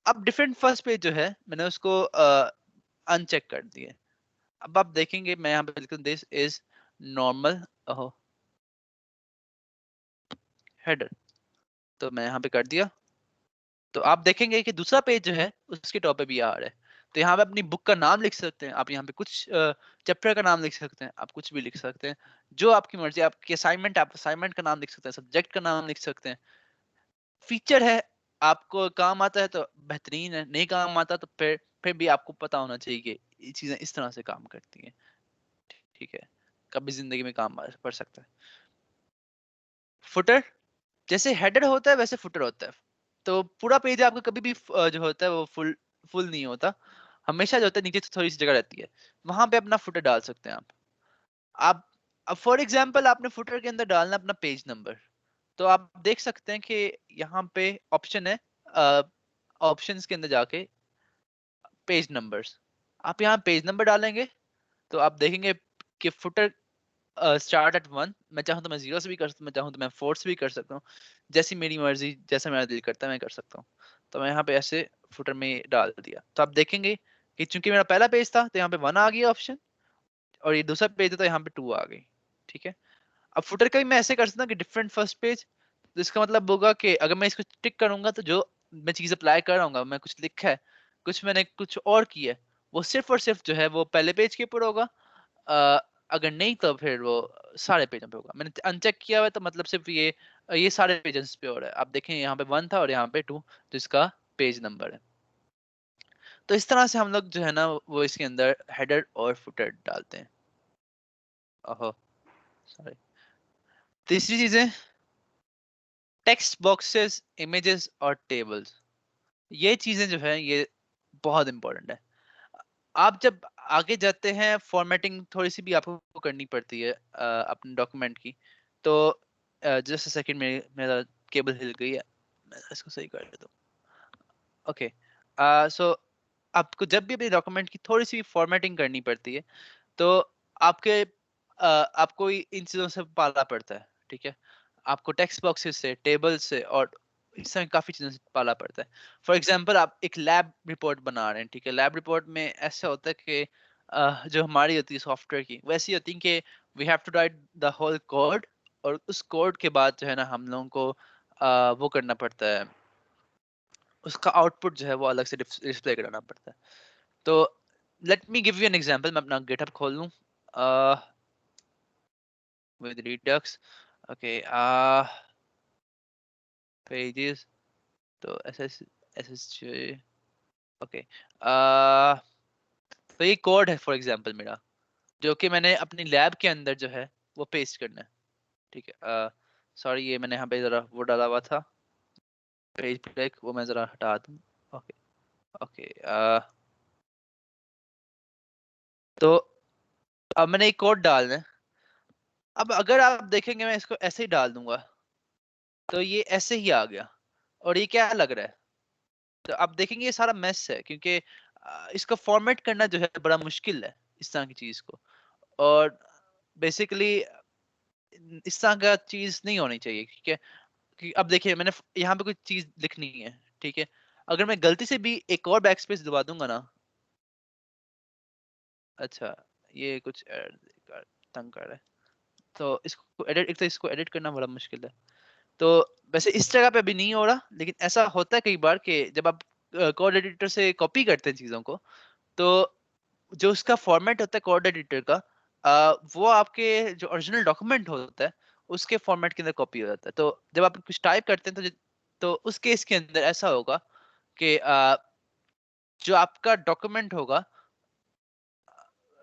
अब डिफरेंट फर्स्ट पेज जो है मैंने उसको अनचेक कर दिया। अब आप देखेंगे मैं यहाँ पे लिखूँ दिस इज नॉर्मल हेडर, तो मैं यहाँ पे कर दिया। तो आप देखेंगे कि दूसरा पेज जो है उसके टॉप पे भी आ रहा है। तो यहाँ पे अपनी बुक का नाम लिख सकते हैं आप, यहाँ पे कुछ चैप्टर का नाम लिख सकते हैं आप, कुछ भी लिख सकते हैं जो आपकी मर्जी। आपकी असाइनमेंट, आप असाइनमेंट का नाम लिख सकते हैं, सब्जेक्ट का नाम लिख सकते हैं। फीचर है, आपको काम आता है तो बेहतरीन है, नहीं काम आता तो फिर भी आपको पता होना चाहिए कि ये चीजें इस तरह से काम करती हैं, ठीक है, कभी जिंदगी में काम पड़ सकता है। फुटर, जैसे हेडर होता है वैसे फुटर होता है। तो पूरा पेज आपका कभी भी जो होता है वो फुल फुल नहीं होता, हमेशा जो होता है नीचे तो थोड़ी सी जगह रहती है, वहां पे अपना फुटर डाल सकते हैं आप। अब फॉर एग्जांपल आपने फुटर के अंदर डालना अपना पेज नंबर, तो आप देख सकते हैं कि यहाँ पे ऑप्शन है, ऑप्शंस के अंदर जाके पेज नंबर्स, आप यहाँ पेज नंबर डालेंगे तो आप देखेंगे कि फुटर स्टार्ट एट 1। मैं चाहूँ तो मैं 0 से भी कर सकता हूँ, मैं चाहूँ तो मैं 4 से भी कर सकता हूँ, जैसी मेरी मर्जी, जैसा मेरा दिल करता है मैं कर सकता हूँ। तो मैं यहाँ पे ऐसे फुटर में डाल दिया, तो आप देखेंगे कि चूंकि मेरा पहला पेज था तो यहाँ पे 1 आ गया ऑप्शन, और ये दूसरा पेज है तो यहाँ पे 2 आ गई, ठीक है। अब फुटर का भी मैं ऐसे कर सकता हूँ कि डिफरेंट फर्स्ट पेज, तो इसका मतलब होगा कि अगर मैं इसको टिक करूंगा तो जो मैं चीज अप्लाई कर रहा हूँ, मैं कुछ लिखा है, कुछ मैंने कुछ और किया है, वो सिर्फ और सिर्फ जो है वो पहले पेज के ऊपर होगा। अ, अगर नहीं तो फिर वो सारे पेजों पे होगा। मैंने अनचेक किया हुआ है तो मतलब सिर्फ ये सारे पेजेस पे हो रहा है। आप देखें यहाँ पे 1 था और यहाँ पे 2, तो इसका पेज नंबर है। तो इस तरह से हम लोग जो है ना वो इसके अंदर हेडर और फुटर डालते हैं। ओहो, सॉरी। तीसरी चीजें, टेक्स्ट बॉक्सेस, इमेजेस और टेबल्स। ये चीजें जो है ये बहुत इंपॉर्टेंट है। आप जब आगे जाते हैं फॉर्मेटिंग थोड़ी सी भी आपको करनी पड़ती है अपने डॉक्यूमेंट की। तो जस्ट सेकंड में मेरा केबल हिल गई है, मैं इसको सही कर देता हूँ। ओके, सो आपको जब भी अपने डॉक्यूमेंट की थोड़ी सी फॉर्मेटिंग करनी पड़ती है तो आपके आपको इन चीजों से पालना पड़ता है, ठीक है। आपको टेक्स्ट बॉक्सेस से, टेबल से और इस तरह काफी चीजों से पाला पड़ता है। फॉर एग्जांपल आप एक लैब रिपोर्ट बना रहे हैं, ठीक है। लैब रिपोर्ट में ऐसा होता है कि जो हमारी होती है सॉफ्टवेयर की वैसी होती है कि we have to write the whole code, और उस कोड के बाद जो है ना हम लोगों को वो करना पड़ता है, उसका आउटपुट जो है वो अलग से डिस्प्ले कराना पड़ता है। तो let me give you an example. मैं अपना गिटहब खोल लूं with redux। ओके, पेजेस, तो एसएस ओके, तो ये कोड है फॉर एग्जांपल मेरा, जो कि मैंने अपनी लैब के अंदर जो है वो पेस्ट करना है, ठीक है। सॉरी, ये मैंने यहाँ पे जरा वो डाला हुआ था पेज ब्रेक, वो मैं जरा हटा दूँ। ओके ओके, तो अब मैंने एक कोड डालना है। अब अगर आप देखेंगे मैं इसको ऐसे ही डाल दूंगा तो ये ऐसे ही आ गया, और ये क्या लग रहा है, तो आप देखेंगे ये सारा मेस है, क्योंकि इसका फॉर्मेट करना जो है बड़ा मुश्किल है इस तरह की चीज को। और बेसिकली इस तरह का चीज नहीं होनी चाहिए, ठीक है। कि अब देखिए मैंने यहाँ पे कोई चीज लिखनी है, ठीक है। अगर मैं गलती से भी एक और बैक स्पेस दबा दूंगा ना, अच्छा, ये कुछ तंग कर रहा है, तो इसको एडिट, एक तो इसको एडिट करना बड़ा मुश्किल है। तो वैसे इस जगह पे अभी नहीं हो रहा, लेकिन ऐसा होता है कई बार कि जब आप कोड एडिटर से कॉपी करते हैं चीजों को, तो जो उसका फॉर्मेट होता है कोड एडिटर का, वो आपके जो ओरिजिनल डॉक्यूमेंट होता है उसके फॉर्मेट के अंदर कॉपी हो जाता है। तो जब आप कुछ टाइप करते हैं तो उस केस के अंदर ऐसा होगा कि जो आपका डॉक्यूमेंट होगा,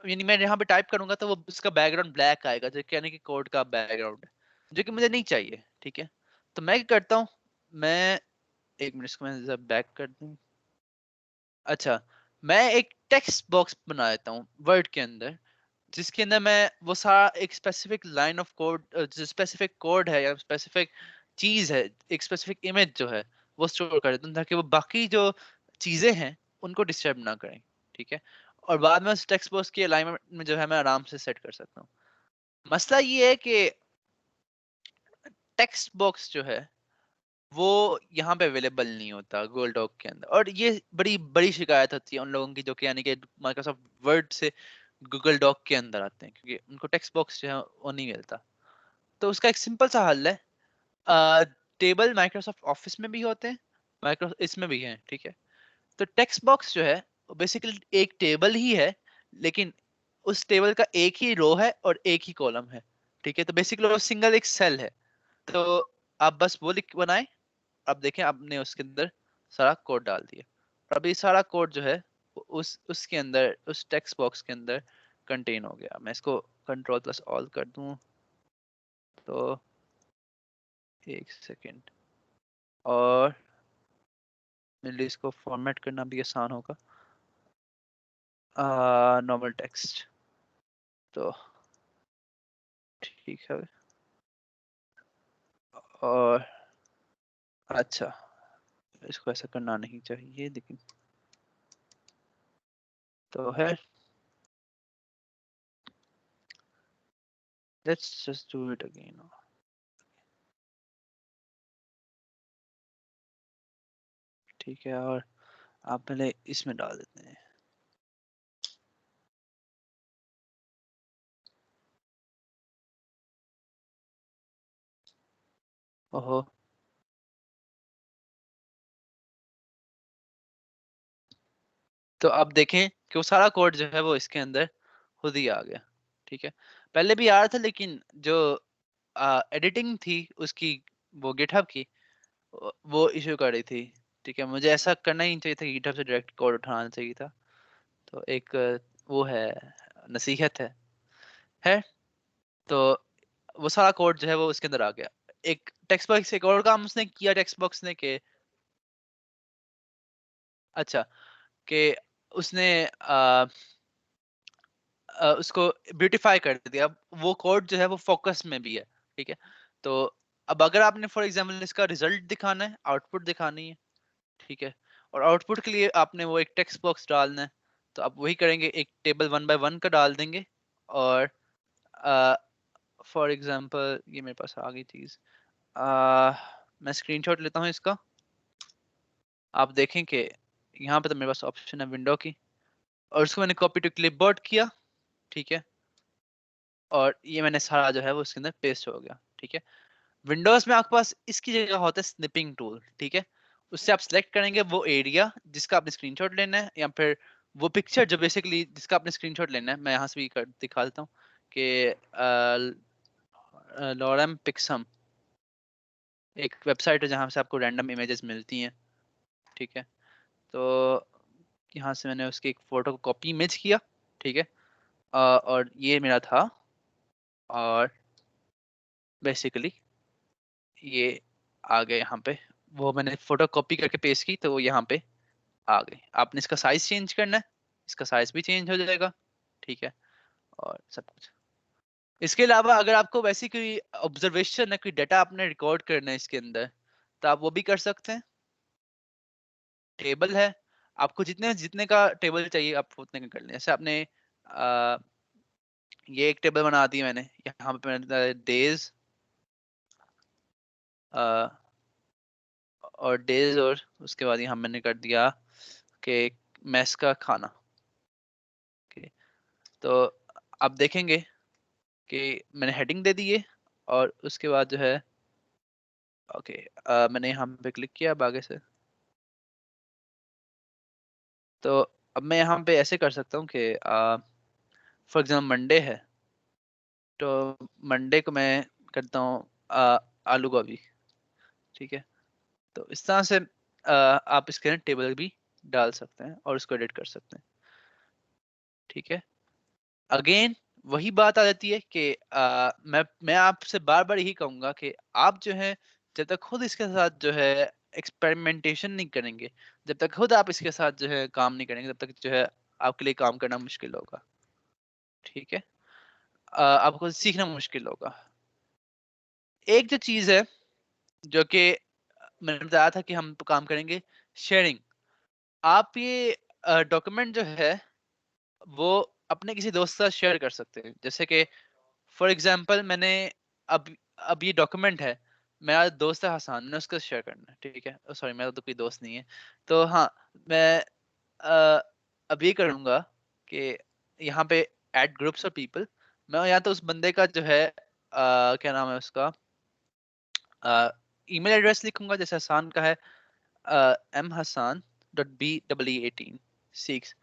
यानी मैं यहाँ पे टाइप करूंगा तो वो उसका बैकग्राउंड ब्लैक आएगा, जो कि यानी कि कोड का बैकग्राउंड है, जो कि मुझे नहीं चाहिए। ठीक है, तो मैं क्या करता हूँ, मैं एक मिनट इसको मैं बैक कर दूं। अच्छा, मैं एक टेक्स्ट बॉक्स बना देता हूँ वर्ड के अंदर, जिसके अंदर मैं वो सारा एक स्पेसिफिक लाइन ऑफ कोड, जो स्पेसिफिक कोड है या स्पेसिफिक चीज है, एक स्पेसिफिक इमेज जो है वो स्टोर कर देता हूँ, ताकि वो बाकी जो चीजें हैं उनको डिस्टर्ब ना करें। ठीक है, और बाद में उस टेक्स्ट बॉक्स की अलाइनमेंट में जो है मैं आराम से सेट कर सकता हूँ। मसला ये है कि टेक्स्ट बॉक्स जो है वो यहाँ पे अवेलेबल नहीं होता गूगल डॉक के अंदर, और ये बड़ी बड़ी शिकायत होती है उन लोगों की जो कि यानी कि माइक्रोसॉफ्ट वर्ड से गूगल डॉक के अंदर आते हैं, क्योंकि उनको टेक्स्ट बॉक्स जो है वो नहीं मिलता। तो उसका एक सिंपल सा हल है, टेबल माइक्रोसॉफ्ट ऑफिस में भी होते हैं, माइक्रो इसमें भी है। ठीक है, तो टेक्स्ट बॉक्स जो है वो बेसिकली एक टेबल ही है, लेकिन उस टेबल का एक ही रो है और एक ही कॉलम है। ठीक है, तो बेसिकली वो सिंगल एक सेल है। तो आप बस वो लिख बनाए, अब देखें आपने उसके अंदर सारा कोड डाल दिया, और अभी सारा कोड जो है वो उसके अंदर उस टेक्स्ट बॉक्स के अंदर कंटेन हो गया। मैं इसको कंट्रोल प्लस ऑल कर दूं तो एक सेकेंड, और मेरे लिए इसको फॉर्मेट करना भी आसान होगा, नॉर्मल टेक्स्ट। तो ठीक है, और अच्छा, इसको ऐसा करना नहीं चाहिए लेकिन तो है, let's just do it again. ठीक है, और आप पहले इसमें डाल देते हैं। ओहो, तो अब देखें कि वो सारा कोड जो है वो इसके अंदर खुद ही आ गया। ठीक है, पहले भी आ रहा था, लेकिन जो एडिटिंग थी उसकी, वो गिटहब की, वो इशू कर रही थी। ठीक है, मुझे ऐसा करना ही नहीं चाहिए था, गिटहब से डायरेक्ट कोड उठाना चाहिए था। तो एक वो है, नसीहत है। तो वो सारा कोड जो है वो उसके अंदर आ गया। एक टेक्स्ट बॉक्स, एक और काम उसने किया टेक्स्ट बॉक्स ने के, अच्छा, कि उसने उसको ब्यूटीफाई कर दिया। अब वो कोड जो है वो फोकस में भी है। ठीक है, तो अब अगर आपने फॉर एग्जांपल इसका रिजल्ट दिखाना है, आउटपुट दिखानी है, ठीक है, और आउटपुट के लिए आपने वो एक टेक्स्ट बॉक्स डालना है, तो आप वही करेंगे, एक टेबल 1 बाय 1 का डाल देंगे। और फॉर एग्जांपल ये मेरे पास आ गई चीज, मैं स्क्रीनशॉट लेता हूँ इसका। आप देखें कि यहाँ पे तो मेरे पास ऑप्शन है विंडो की, और उसको मैंने कॉपी टू क्लिपबोर्ड किया। ठीक है, और ये मैंने सारा जो है वो उसके अंदर पेस्ट हो गया। ठीक है, विंडोज में आपके पास इसकी जगह होता है स्निपिंग टूल। ठीक है, उससे आप सिलेक्ट करेंगे वो एरिया जिसका आपने स्क्रीनशॉट लेना है, या फिर वो पिक्चर जो बेसिकली जिसका आपने स्क्रीनशॉट लेना है। मैं यहाँ से भी दिखा देता हूँ कि लॉरम पिक्सम एक वेबसाइट है जहाँ से आपको रैंडम इमेजेस मिलती हैं। ठीक है, तो यहाँ से मैंने उसकी एक फोटो को कॉपी इमेज किया। ठीक है, और ये मेरा था, और बेसिकली ये आ गए यहाँ पे, वो मैंने फोटो कॉपी करके पेस्ट की तो वो यहाँ पे आ गई। आपने इसका साइज चेंज करना है, इसका साइज भी चेंज हो जाएगा। ठीक है, और सब कुछ। इसके अलावा अगर आपको वैसी कोई ऑब्जर्वेशन है, कोई डाटा आपने रिकॉर्ड करना है इसके अंदर, तो आप वो भी कर सकते हैं। टेबल है, आपको जितने जितने का टेबल चाहिए आप उतने का कर लें। जैसे आपने आ, ये एक टेबल बना दी मैंने, यहाँ पे मैंने डेज और डेज, और उसके बाद यहाँ मैंने कर दिया कि मैस का खाना। ओके, तो आप देखेंगे कि मैंने हेडिंग दे दी है, और उसके बाद जो है ओके, मैंने यहाँ पे क्लिक किया। अब आगे से तो अब मैं यहाँ पे ऐसे कर सकता हूँ कि फॉर एग्जाम्पल मंडे है, तो मंडे को मैं करता हूँ आलू गोभी, ठीक है। तो इस तरह से आप इसके अंदर टेबल भी डाल सकते हैं और उसको एडिट कर सकते हैं, ठीक है। अगेन वही बात आ जाती है कि मैं आपसे बार बार यही कहूंगा कि आप जो है जब तक खुद इसके साथ जो है एक्सपेरिमेंटेशन नहीं करेंगे, जब तक खुद आप इसके साथ जो है काम नहीं करेंगे, तब तक जो है आपके लिए काम करना मुश्किल होगा, ठीक है। आपको सीखना मुश्किल होगा। एक जो चीज है जो कि मैंने बताया था कि हम काम करेंगे, शेयरिंग। आप ये डॉक्यूमेंट जो है वो अपने किसी दोस्त के साथ शेयर कर सकते हैं। जैसे कि फॉर एग्जांपल मैंने अब अब ये डॉक्यूमेंट है, मेरा दोस्त है हसन, मैंने उसके साथ शेयर करना है, ठीक है। सॉरी, मेरा तो कोई दोस्त नहीं है। तो हाँ, मैं अ, अब ये करूंगा कि यहाँ पे ऐड ग्रुप्स ऑफ पीपल, मैं या तो उस बंदे का जो है क्या नाम है उसका, ईमेल एड्रेस लिखूंगा, जैसे हसान का है m hassan.b18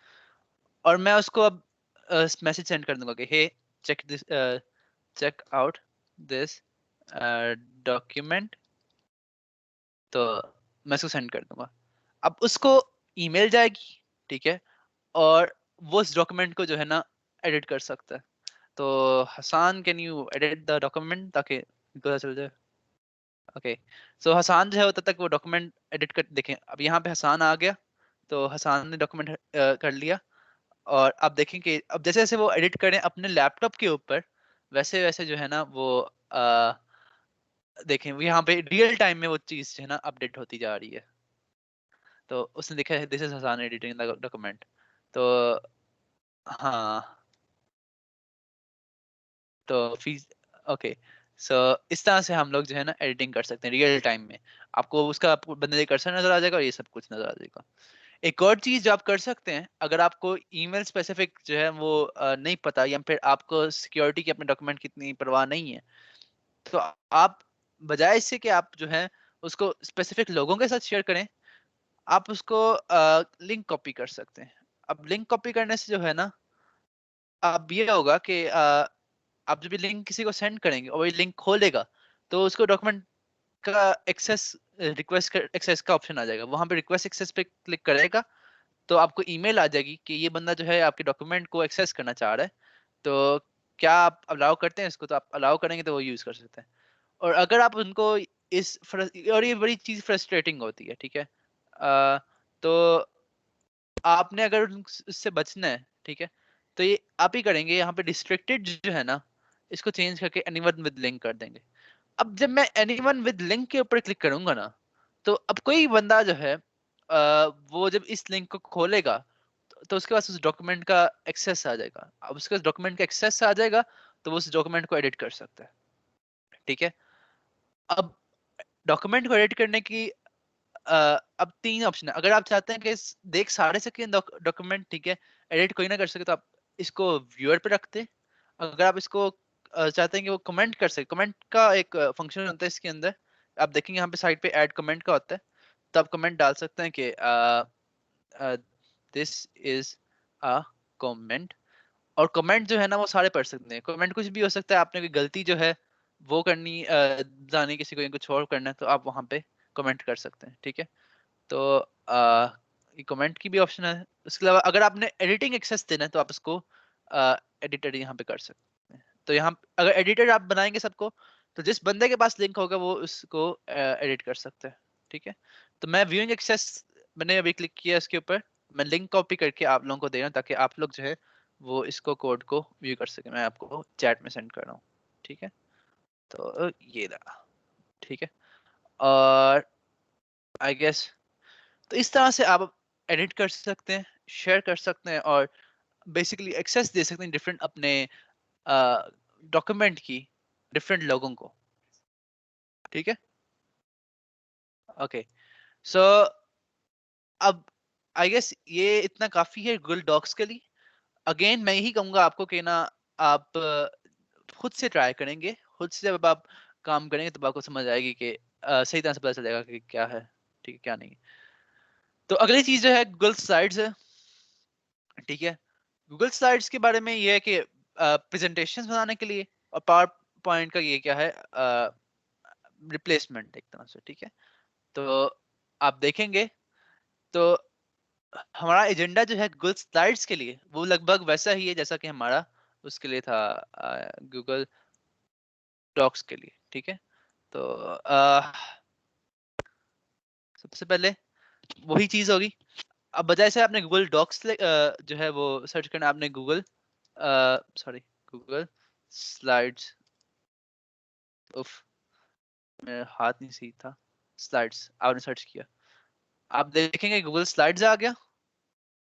और मैं उसको अब मैसेज सेंड कर दूंगा कि hey, check this, check out this document. तो मैं उसको सेंड कर दूंगा। अब उसको ईमेल जाएगी, ठीक है, और वो उस डॉक्यूमेंट को जो है ना एडिट कर सकता है। तो Hasan, can you edit the document, ताकि पता चल जाए। ओके, सो हसान जो है वो तब तक वो डॉक्यूमेंट एडिट कर देखें। अब यहाँ पे हसान आ गया, तो हसान ने डॉक्यूमेंट कर लिया। और आप देखें कि अब जैसे जैसे वो एडिट करें अपने लैपटॉप के ऊपर, वैसे वैसे जो है ना वो देखें वो यहाँ पे रियल टाइम में वो चीज जो है ना अपडेट होती जा रही है। तो उसने देखा है this is Hasan editing the document. तो हाँ, तो फीस, ओके। सो इस तरह से हम लोग जो है ना एडिटिंग कर सकते हैं रियल टाइम में। आपको उसका, आपको बंदे का कर्सर नजर आ जाएगा और ये सब कुछ नजर आ जाएगा। एक और चीज जो आप कर सकते हैं, अगर आपको ईमेल स्पेसिफिक जो है वो नहीं पता, या फिर आपको सिक्योरिटी की अपने डॉक्यूमेंट की इतनी परवाह नहीं है, तो आप बजाय इससे कि आप जो है उसको स्पेसिफिक लोगों के साथ शेयर करें, आप उसको लिंक कॉपी कर सकते हैं। अब लिंक कॉपी करने से जो है ना, अब ये होगा कि आप जब भी लिंक किसी को सेंड करेंगे और वो लिंक खोलेगा, तो उसको डॉक्यूमेंट का एक्सेस, रिक्वेस्ट एक्सेस का ऑप्शन आ जाएगा। वहां पे रिक्वेस्ट एक्सेस पे क्लिक करेगा तो आपको ईमेल आ जाएगी कि ये बंदा जो है आपके डॉक्यूमेंट को एक्सेस करना चाह रहा है, तो क्या आप अलाउ करते हैं इसको। तो आप अलाउ करेंगे तो वो यूज कर सकते हैं। और अगर आप उनको और ये बड़ी चीज फ्रस्ट्रेटिंग होती है, ठीक है। तो आपने अगर उससे बचना है, ठीक है, तो ये आप ही करेंगे। यहाँ पे डिस्ट्रिक्टेड जो है ना, इसको चेंज करके एनीवन विद लिंक कर देंगे। अब जब मैं एनीवन विद लिंक के ऊपर क्लिक करूंगा ना, तो अब कोई बंदा जो है वो जब इस लिंक को खोलेगा, तो उसके पास उस डॉक्यूमेंट का एक्सेस आ जाएगा। अब उसके पास डॉक्यूमेंट का एक्सेस आ जाएगा, तो वो उस डॉक्यूमेंट को एडिट कर सकता है, ठीक है। अब डॉक्यूमेंट को एडिट करने की अब तीन ऑप्शन है। अगर आप चाहते हैं कि देख सारे सकें डॉक्यूमेंट, ठीक है, एडिट कोई ना कर सके, तो आप इसको व्यूअर पे रखते हैं। अगर आप इसको चाहते हैं कि वो कमेंट कर सके, कमेंट का एक फंक्शन होता है इसके अंदर, आप देखेंगे यहाँ पे साइड पे ऐड कमेंट का होता है, तो आप कमेंट डाल सकते हैं कि दिस इज अ कमेंट। और कमेंट जो है ना वो सारे पढ़ सकते हैं। कमेंट कुछ भी हो सकता है, आपने कोई गलती जो है वो करनी, जाने किसी को कुछ और करना है, तो आप वहां पे कमेंट कर सकते हैं, ठीक है। तो ये कमेंट की भी ऑप्शन है। उसके अलावा अगर आपने एडिटिंग एक्सेस देना है, तो आप इसको एडिटर यहाँ पे कर सकते हैं। तो यहाँ अगर एडिटर आप बनाएंगे सबको, तो जिस बंदे के पास लिंक होगा वो उसको एडिट कर सकते हैं, ठीक है। तो मैं व्यूइंग एक्सेस मैंने अभी क्लिक किया इसके ऊपर, मैं लिंक कॉपी करके आप लोगों को दे रहा हूँ, ताकि आप लोग जो है वो इसको कोड को व्यू कर सके। मैं आपको चैट में सेंड कर रहा हूँ, ठीक है। तो ये रहा, ठीक है। और आई गेस तो इस तरह से आप एडिट कर सकते हैं, शेयर कर सकते हैं, और बेसिकली एक्सेस दे सकते हैं डिफरेंट अपने डॉक्यूमेंट की डिफरेंट लोगों को, ठीक है। ओके, सो अब आई गेस ये इतना काफी है गूगल डॉक्स के लिए। अगेन मैं यही कहूंगा आपको कि ना, आप खुद से ट्राई करेंगे, खुद से जब आप काम करेंगे तब आपको समझ आएगी कि सही तरह से पता चल जाएगा कि क्या है, ठीक है, क्या नहीं। तो अगली चीज जो है गूगल स्लाइड्स है, ठीक है। गूगल स्लाइड्स के बारे में ये है कि प्रेजेंटेशंस बनाने के लिए और पावर पॉइंट का ये क्या है, रिप्लेसमेंट एक तरह से, ठीक है। तो आप देखेंगे तो हमारा एजेंडा जो है गूगल स्लाइड्स के लिए वो लगभग वैसा ही है जैसा कि हमारा उसके लिए था गूगल डॉक्स के लिए, ठीक है। तो सबसे पहले वही चीज होगी। अब बजाय से आपने गूगल डॉक्स जो है वो सर्च करना, आपने गूगल सॉरी गूगल स्लाइड्स, उफ मेरा हाथ नहीं सही था, स्लाइड्स आपने सर्च किया, आप देखेंगे गूगल स्लाइड्स आ गया।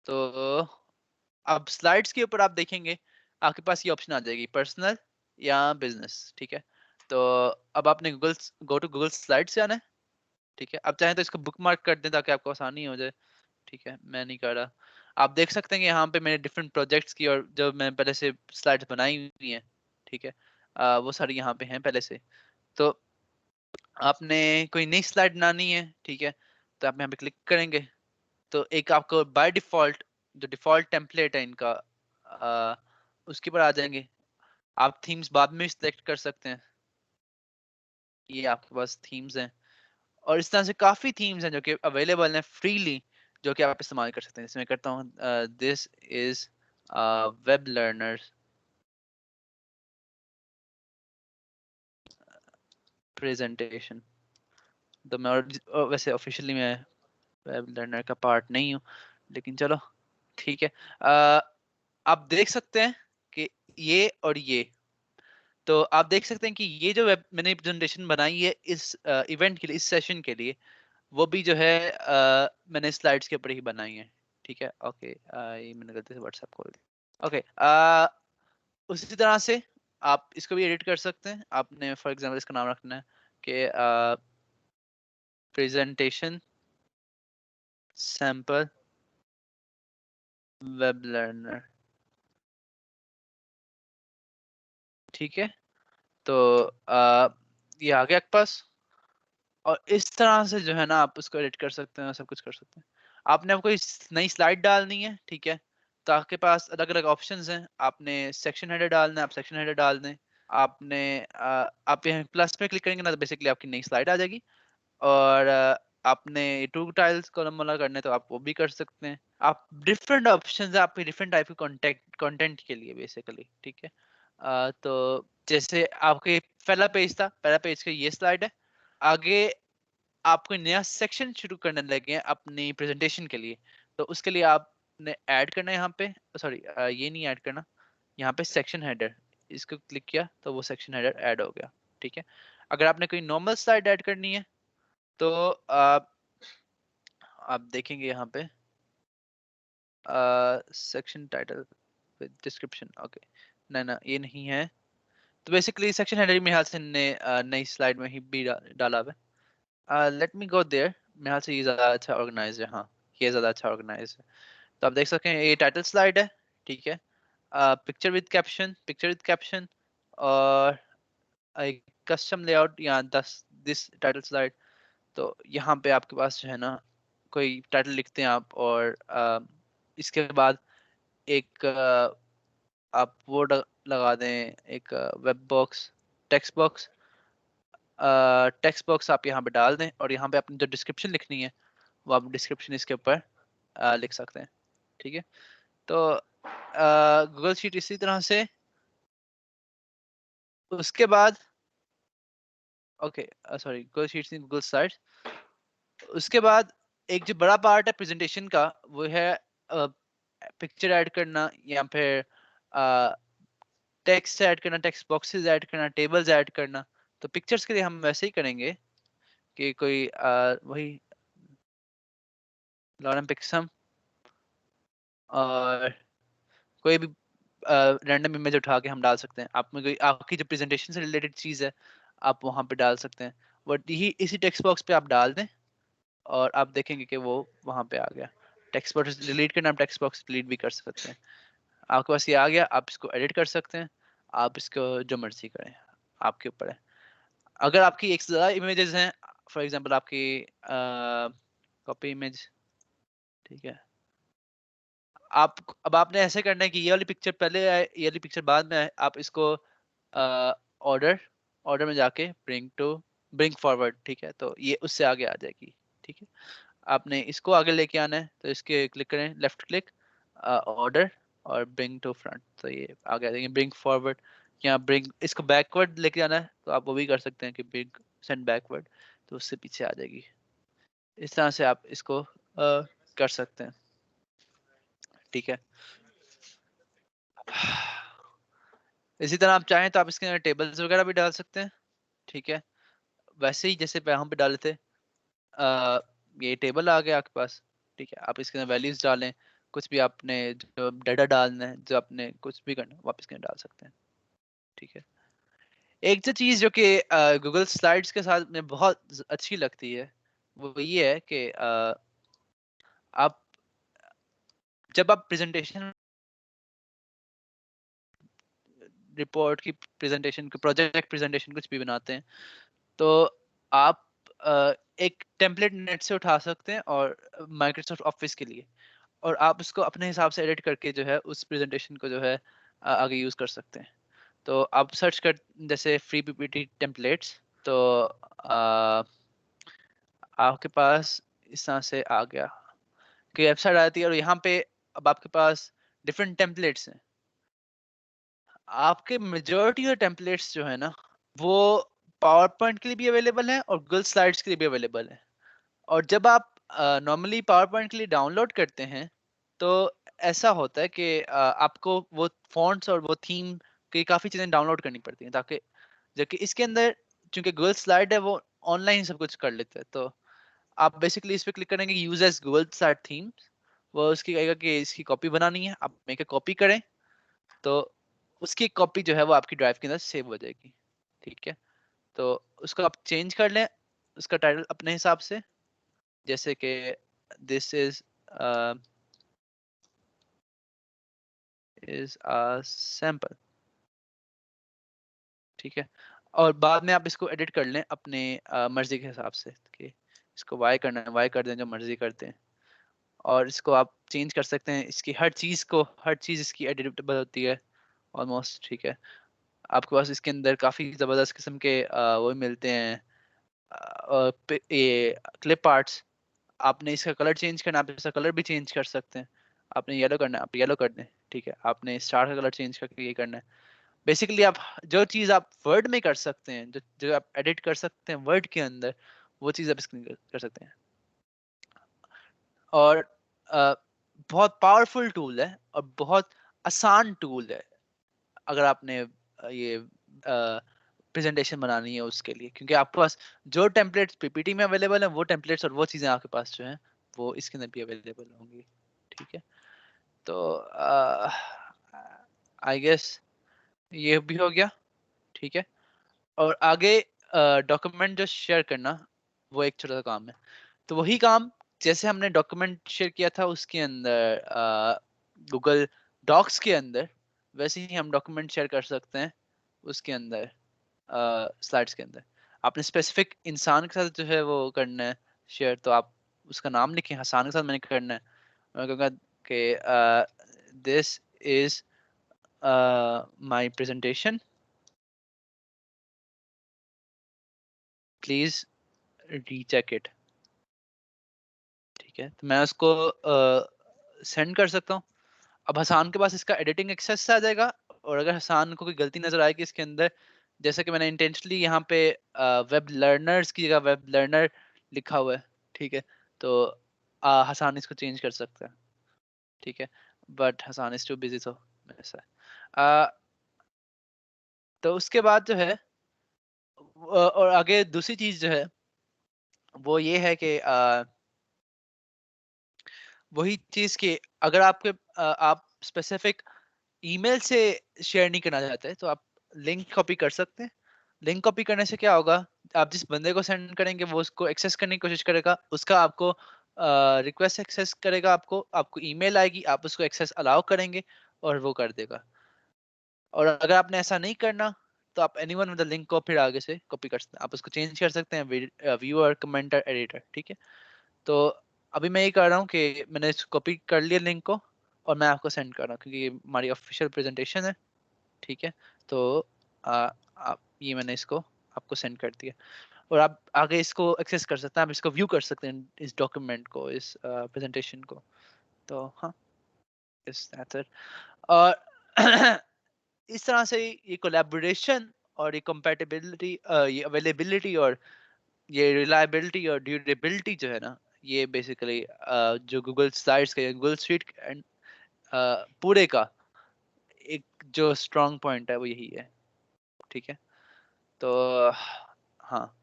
तो अब स्लाइड्स के ऊपर आप देखेंगे आपके पास ये ऑप्शन आ जाएगी पर्सनल या बिजनेस, ठीक है। तो अब आपने Google go to Google slide से आना है, ठीक है। आप चाहें तो इसको बुक मार्क कर दें ताकि आपको आसानी हो जाए, ठीक है। मैं नहीं कर रहा। आप देख सकते हैं कि यहाँ पे मैंने डिफरेंट प्रोजेक्ट्स की और जो मैंने पहले से स्लाइड्स बनाई हुई हैं, ठीक है। वो सारी यहाँ पे हैं पहले से। तो आपने कोई नई स्लाइड बनानी है, ठीक है, तो आप यहाँ पे क्लिक करेंगे तो एक आपको बाय डिफॉल्ट जो डिफॉल्ट टेम्पलेट है इनका उसके पर आ जाएंगे। आप थीम्स बाद में सिलेक्ट कर सकते हैं, ये आपके पास थीम्स हैं। और इस तरह से काफी थीम्स हैं जो कि अवेलेबल हैं फ्रीली, जो कि आप इस्तेमाल कर सकते हैं। जैसे मैं करता हूँ this is web learner presentation. तो मैं वैसे ऑफिशियली मैं वेब लर्नर का पार्ट नहीं हूँ, लेकिन चलो ठीक है। आप देख सकते हैं कि ये और ये, तो आप देख सकते हैं कि ये जो वेब मैंने प्रेजेंटेशन बनाई है इस इवेंट के लिए, इस सेशन के लिए, वो भी जो है मैंने स्लाइड्स के ऊपर ही बनाई है, ठीक है। ओके ये मैंने गलती से व्हाट्सएप खोल दिया। ओके उसी तरह से आप इसको भी एडिट कर सकते हैं। आपने फॉर एग्जांपल इसका नाम रखना है कि प्रेजेंटेशन सैंपल वेब लर्नर, ठीक है। तो ये आ गया आपके पास। और इस तरह से जो है ना आप उसको एडिट कर सकते हैं, सब कुछ कर सकते हैं। आपने अब कोई नई स्लाइड डालनी है, ठीक है, तो आपके पास अलग अलग ऑप्शंस हैं। आपने सेक्शन हेडर डालना है, आप सेक्शन हेडर डाल दें। आपने आप यहाँ प्लस पे क्लिक करेंगे ना तो बेसिकली आपकी नई स्लाइड आ जाएगी। और आपने टू टाइल्स कॉलम वाला करना है तो आप वो भी कर सकते हैं। आप डिफरेंट ऑप्शंस है आपके डिफरेंट टाइप के कंटेंट के लिए बेसिकली, ठीक है। तो जैसे आपके पहला पेज था, पहला पेज का ये स्लाइड है। आगे आप कोई नया सेक्शन शुरू करने लगे हैं अपनी प्रेजेंटेशन के लिए, तो उसके लिए आपने ऐड करना है यहाँ पे, सॉरी ये नहीं ऐड करना, यहाँ पे सेक्शन हेडर, इसको क्लिक किया तो वो सेक्शन हेडर ऐड हो गया, ठीक है। अगर आपने कोई नॉर्मल स्लाइड ऐड करनी है तो आप देखेंगे यहाँ पे section title with description, okay ना ना ये नहीं है। तो बेसिकली सेक्शन हेडर मेरे ख्याल से नई स्लाइड में ही भी डाला हुआ है। लेट मी गो देयर, मेरे ख्याल से ये ज़्यादा अच्छा ऑर्गेनाइज है, हाँ ये ज़्यादा अच्छा ऑर्गेनाइज है। तो आप देख सकते हैं ये टाइटल स्लाइड है, ठीक है। Picture with caption, picture with caption, और एक कस्टम लेआउट या दस दिस टाइटल स्लाइड। तो यहाँ पे आपके पास जो है ना कोई टाइटल लिखते हैं आप, और इसके बाद एक आप वो लगा दें, एक web box, text box, text box आप यहाँ पे डाल दें, और यहाँ पे अपनी जो डिस्क्रिप्शन लिखनी है वो आप डिस्क्रिप्शन इसके ऊपर लिख सकते हैं, ठीक है। तो गूगल शीट इसी तरह से, उसके बाद okay sorry Google sheet Google slide, उसके बाद एक जो बड़ा पार्ट है प्रेजेंटेशन का वो है पिक्चर ऐड करना, या फिर टेक्स्ट ऐड करना, टेक्स्ट बॉक्सेस ऐड करना, टेबल्स ऐड करना। तो पिक्चर्स के लिए हम वैसे ही करेंगे कि कोई वही लॉरेंट पिक्सम और कोई भी रैंडम इमेज उठा के हम डाल सकते हैं। आप में कोई आपकी जो प्रेजेंटेशन से रिलेटेड चीज़ है आप वहाँ पे डाल सकते हैं, बट यही इसी टेक्स्ट बॉक्स पे आप डाल दें और आप देखेंगे कि वो वहाँ पे आ गया। टेक्स्ट बॉक्स डिलीट करना, आप टेक्स्ट बॉक्स डिलीट भी कर सकते हैं। आपके पास ये आ गया, आप इसको एडिट कर सकते हैं, आप इसको जो मर्जी करें, आपके ऊपर है। अगर आपकी एक से ज़्यादा इमेजेस हैं, फॉर एग्जांपल आपकी कॉपी इमेज, ठीक है, आप अब आपने ऐसे करना है कि ये वाली पिक्चर पहले आए, ये वाली पिक्चर बाद में आए। आप इसको ऑर्डर में जाके ब्रिंग फॉरवर्ड, ठीक है, तो ये उससे आगे आ जाएगी। ठीक है, आपने इसको आगे लेके आना है तो इसके क्लिक करें, लेफ्ट क्लिक, ऑर्डर और ब्रिंग टू फ्रंट, तो ये आगे आ जाएंगे। ब्रिंग फॉरवर्ड या ब्रिंग, इसको बैकवर्ड लेके जाना है तो आप वो भी कर सकते हैं कि ब्रिंग सेंड बैकवर्ड, तो उससे पीछे आ जाएगी। इस तरह से आप इसको कर सकते हैं। ठीक है, इसी तरह आप चाहें तो आप इसके अंदर टेबल्स वगैरह भी डाल सकते हैं। ठीक है, वैसे ही जैसे हम पे डाले थे, अ, ये टेबल आ गया आपके पास। ठीक है, आप इसके अंदर वैल्यूज डालें, कुछ भी आपने जो डाटा डालना है, जो आपने कुछ भी करना है वापस के अंदर डाल सकते हैं। ठीक है, एक जो चीज जो कि गूगल स्लाइड्स के साथ में बहुत अच्छी लगती है वो ये है कि आप जब आप प्रेजेंटेशन, रिपोर्ट की प्रेजेंटेशन, प्रोजेक्ट प्रेजेंटेशन कुछ भी बनाते हैं, तो आप एक टेम्पलेट नेट से उठा सकते हैं और माइक्रोसॉफ्ट ऑफिस के लिए, और आप उसको अपने हिसाब से एडिट करके जो है उस प्रेजेंटेशन को जो है आगे यूज कर सकते हैं। तो आप सर्च कर जैसे फ्री पीपीटी टेम्पलेट्स, तो आपके पास इस तरह से आ गया कि वेबसाइट आती है, और यहाँ पे अब आपके पास डिफरेंट टेम्पलेट्स हैं। आपके मेजोरिटी ऑफ टेम्पलेट्स जो है ना, वो पावर पॉइंट के लिए भी अवेलेबल है और गूगल स्लाइड्स के लिए भी अवेलेबल है। और जब आप नॉर्मली पावर पॉइंट के लिए डाउनलोड करते हैं तो ऐसा होता है कि आपको वो फॉन्ट्स और वो थीम की काफ़ी चीज़ें डाउनलोड करनी पड़ती हैं, ताकि जबकि इसके अंदर चूंकि गूगल स्लाइड है वो ऑनलाइन सब कुछ कर लेते हैं। तो आप बेसिकली इस पे क्लिक करेंगे use as Google slide themes, वो उसकी कहेगा कि इसकी कॉपी बनानी है, आप मेक कॉपी करें, तो उसकी कॉपी जो है वो आपकी ड्राइव के अंदर सेव हो जाएगी। ठीक है, तो उसको आप चेंज कर लें, उसका टाइटल अपने हिसाब से, जैसे कि दिस इज अ सैंपल। ठीक है, और बाद में आप इसको एडिट कर लें अपने मर्जी के हिसाब से कि इसको वाई करना है वाई कर दें, जो मर्जी करते हैं। और इसको आप चेंज कर सकते हैं, इसकी हर चीज़ इसकी एडिटेबल होती है ऑलमोस्ट। ठीक है, आपके पास इसके अंदर काफ़ी ज़बरदस्त किस्म के वो मिलते हैं, ये क्लिप आर्ट्स। आपने इसका कलर चेंज करना है, आप इसका कलर भी चेंज कर सकते हैं। आपने येलो करना है, आप येलो कर दें। ठीक है, आपने स्टार का कलर चेंज करके ये करना है। बेसिकली आप जो चीज़ आप वर्ड में कर सकते हैं, जो जो आप एडिट कर सकते हैं वर्ड के अंदर, वो चीज़ आप इसके अंदर कर सकते हैं। और अ, बहुत पावरफुल टूल है और बहुत आसान टूल है अगर आपने ये प्रेजेंटेशन बनानी है उसके लिए, क्योंकि आपके पास जो टेम्पलेट्स पीपीटी में अवेलेबल है वो टेम्पलेट्स और वो चीज़ें आपके पास जो हैं वो इसके अंदर भी अवेलेबल होंगी। ठीक है, तो आई गेस ये भी हो गया। ठीक है, और आगे डॉक्यूमेंट जो शेयर करना वो एक छोटा सा काम है। तो वही काम जैसे हमने डॉक्यूमेंट शेयर किया था उसके अंदर गूगल डॉक्स के अंदर, वैसे ही हम डॉक्यूमेंट शेयर कर सकते हैं उसके अंदर स्लाइड्स के अंदर। आपने स्पेसिफिक इंसान के साथ जो है वो करना है शेयर, तो आप उसका नाम लिखें, हसान के साथ मैंने करना है। मैं कहूँगा कि this is my presentation, please recheck it. ठीक है, तो मैं उसको सेंड कर सकता हूँ। अब हसान के पास इसका एडिटिंग एक्सेस आ जाएगा, और अगर हसान को कोई गलती नजर आएगी इसके अंदर, जैसे कि मैंने इंटेंशनली यहाँ पे वेब लर्नर्स की जगह वेब लर्नर लिखा हुआ है। ठीक है, तो हसान इसको चेंज कर सकता है। ठीक है, but Hasan is too busy, तो ऐसा है। तो उसके बाद जो है और आगे दूसरी चीज जो है वो ये है कि वही चीज कि अगर आप स्पेसिफिक ईमेल से शेयर नहीं करना चाहते तो आप लिंक कॉपी कर सकते हैं। लिंक कॉपी करने से क्या होगा, आप जिस बंदे को सेंड करेंगे वो उसको एक्सेस करने की कोशिश करेगा, उसका आपको रिक्वेस्ट एक्सेस करेगा, आपको आपको ईमेल आएगी, आप उसको एक्सेस अलाउ करेंगे और वो कर देगा। और अगर आपने ऐसा नहीं करना तो आप एनीवन विद द लिंक को फिर आगे से कॉपी कर सकते हैं, आप उसको चेंज कर सकते हैं व्यूअर कमेंटर एडिटर। ठीक है, तो अभी मैं ये कर रहा हूँ कि मैंने कॉपी कर लिया लिंक को और मैं आपको सेंड कर रहा हूँ, क्योंकि ये हमारी ऑफिशियल प्रेजेंटेशन है। ठीक है, तो आ, आप ये मैंने इसको आपको सेंड कर दिया, और आप आगे इसको एक्सेस कर सकते हैं, आप इसको व्यू कर सकते हैं, इस डॉक्यूमेंट को, इस प्रेजेंटेशन को। तो हाँ, इस दैट्स इट। और इस तरह से ये कोलैबोरेशन और ये कंपैटिबिलिटी, ये अवेलेबिलिटी और ये रिलायबिलिटी और ड्यूरेबिलिटी जो है ना, ये बेसिकली जो गूगल साइट्स का, गूगल स्ट्रीट एंड पूरे का एक जो स्ट्रांग पॉइंट है वो यही है। ठीक है, तो हाँ,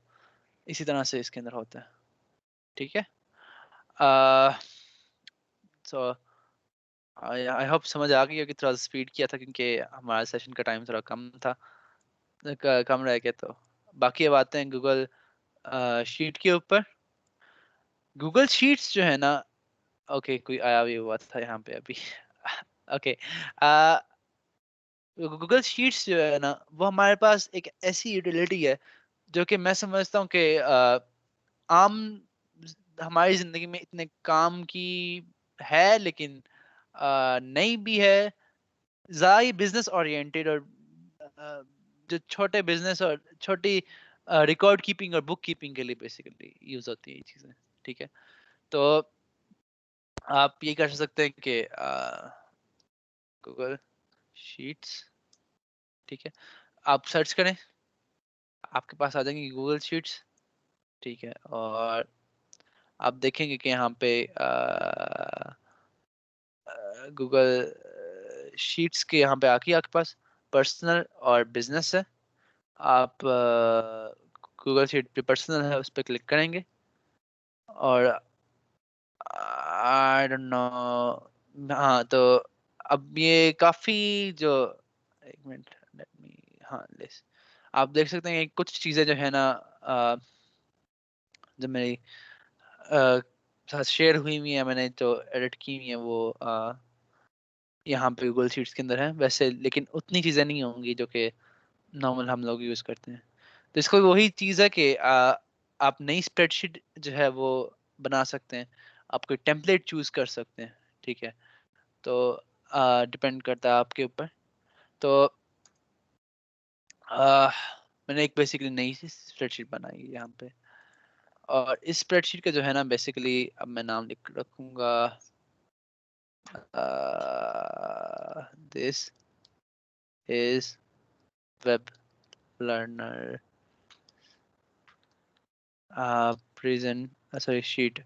इसी तरह से इसके अंदर होता है। ठीक है, सो आई होप समझ आ गई होगी। थोड़ा स्पीड किया था क्योंकि हमारा सेशन का टाइम थोड़ा कम था, कम रह गया। तो बाकी अब आते हैं गूगल शीट के ऊपर। गूगल शीट्स जो है ना, ओके कोई आया भी हुआ था यहाँ पे अभी। ओके, गूगल शीट्स जो है ना, वो हमारे पास एक ऐसी यूटिलिटी है जो कि मैं समझता हूँ कि आम हमारी जिंदगी में इतने काम की है, लेकिन नहीं भी है। ज़्यादा ही बिजनेस ओरिएंटेड और अ, जो छोटे बिजनेस और छोटी रिकॉर्ड कीपिंग और बुक कीपिंग के लिए बेसिकली यूज होती है ये चीजें। ठीक है, तो आप ये कर सकते हैं कि गूगल शीट्स, ठीक है, आप सर्च करें, आपके पास आ जाएंगे गूगल शीट्स। ठीक है, और आप देखेंगे कि यहाँ पे गूगल शीट्स के यहाँ पे आके आपके पास पर्सनल और बिजनेस है। आप गूगल शीट पे पर्सनल है, उस पर क्लिक करेंगे और आई डोंट नो, हाँ तो अब ये काफी जो, एक मिनट लेट मी, हाँ लिस्ट, आप देख सकते हैं कि कुछ चीजें जो है ना जो मेरी साथ शेयर हुई हुई है, मैंने जो एडिट की हुई है वो यहाँ पे गूगल शीट्स के अंदर है वैसे, लेकिन उतनी चीजें नहीं होंगी जो कि नॉर्मल हम लोग यूज करते हैं। तो इसको वही चीज है कि आप नई स्प्रेडशीट जो है वो बना सकते हैं, आप कोई टेम्पलेट चूज कर सकते हैं। ठीक है, तो डिपेंड करता है आपके ऊपर। तो आ, मैंने एक बेसिकली नई सी स्प्रेडशीट बनाई है यहाँ पे, और इस स्प्रेडशीट का जो है ना बेसिकली अब मैं नाम लिख रखूंगा this is web learner present, sorry sheet.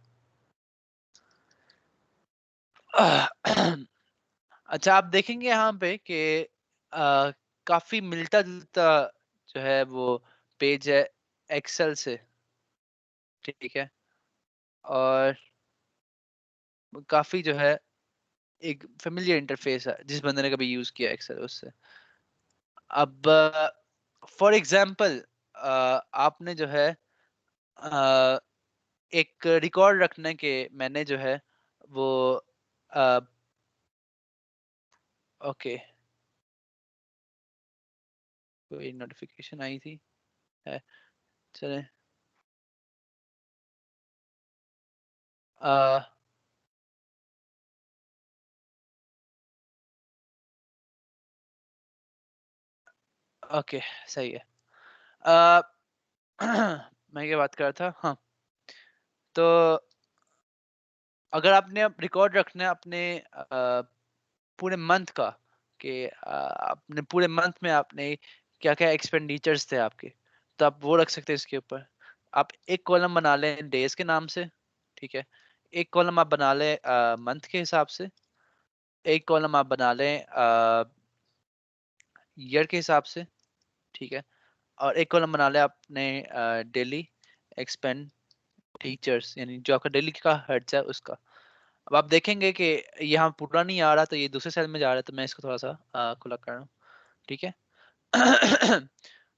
अच्छा, आप देखेंगे यहाँ पे कि काफी मिलता जुलता जो है वो पेज है एक्सेल से। ठीक है, और काफी जो है एक फेमिलियर इंटरफेस है जिस बंदे ने कभी यूज किया एक्सेल उससे। अब फॉर एग्जांपल आपने जो है अ, एक रिकॉर्ड रखने के, मैंने जो है वो ओके, कोई नोटिफिकेशन आई थी है, चले ओके, सही है। अ, मैं क्या बात कर रहा था, हाँ, तो अगर आपने अब रिकॉर्ड रखना है अपने पूरे मंथ का, कि आपने पूरे मंथ में आपने क्या क्या एक्सपेंडिचर्स थे आपके, तो आप वो रख सकते हैं इसके ऊपर। आप एक कॉलम बना लें डेज के नाम से। ठीक है, एक कॉलम आप बना लें मंथ के हिसाब से, एक कॉलम आप बना लें ईयर के हिसाब से। ठीक है, और एक कॉलम बना लें आपने डेली एक्सपेंडिचर्स, यानी जो आपका डेली का खर्चा है उसका। अब आप देखेंगे कि यहाँ पूरा नहीं आ रहा, तो ये दूसरे सेल में जा रहा है, तो मैं इसको थोड़ा सा खुला कर रहा हूँ। ठीक है।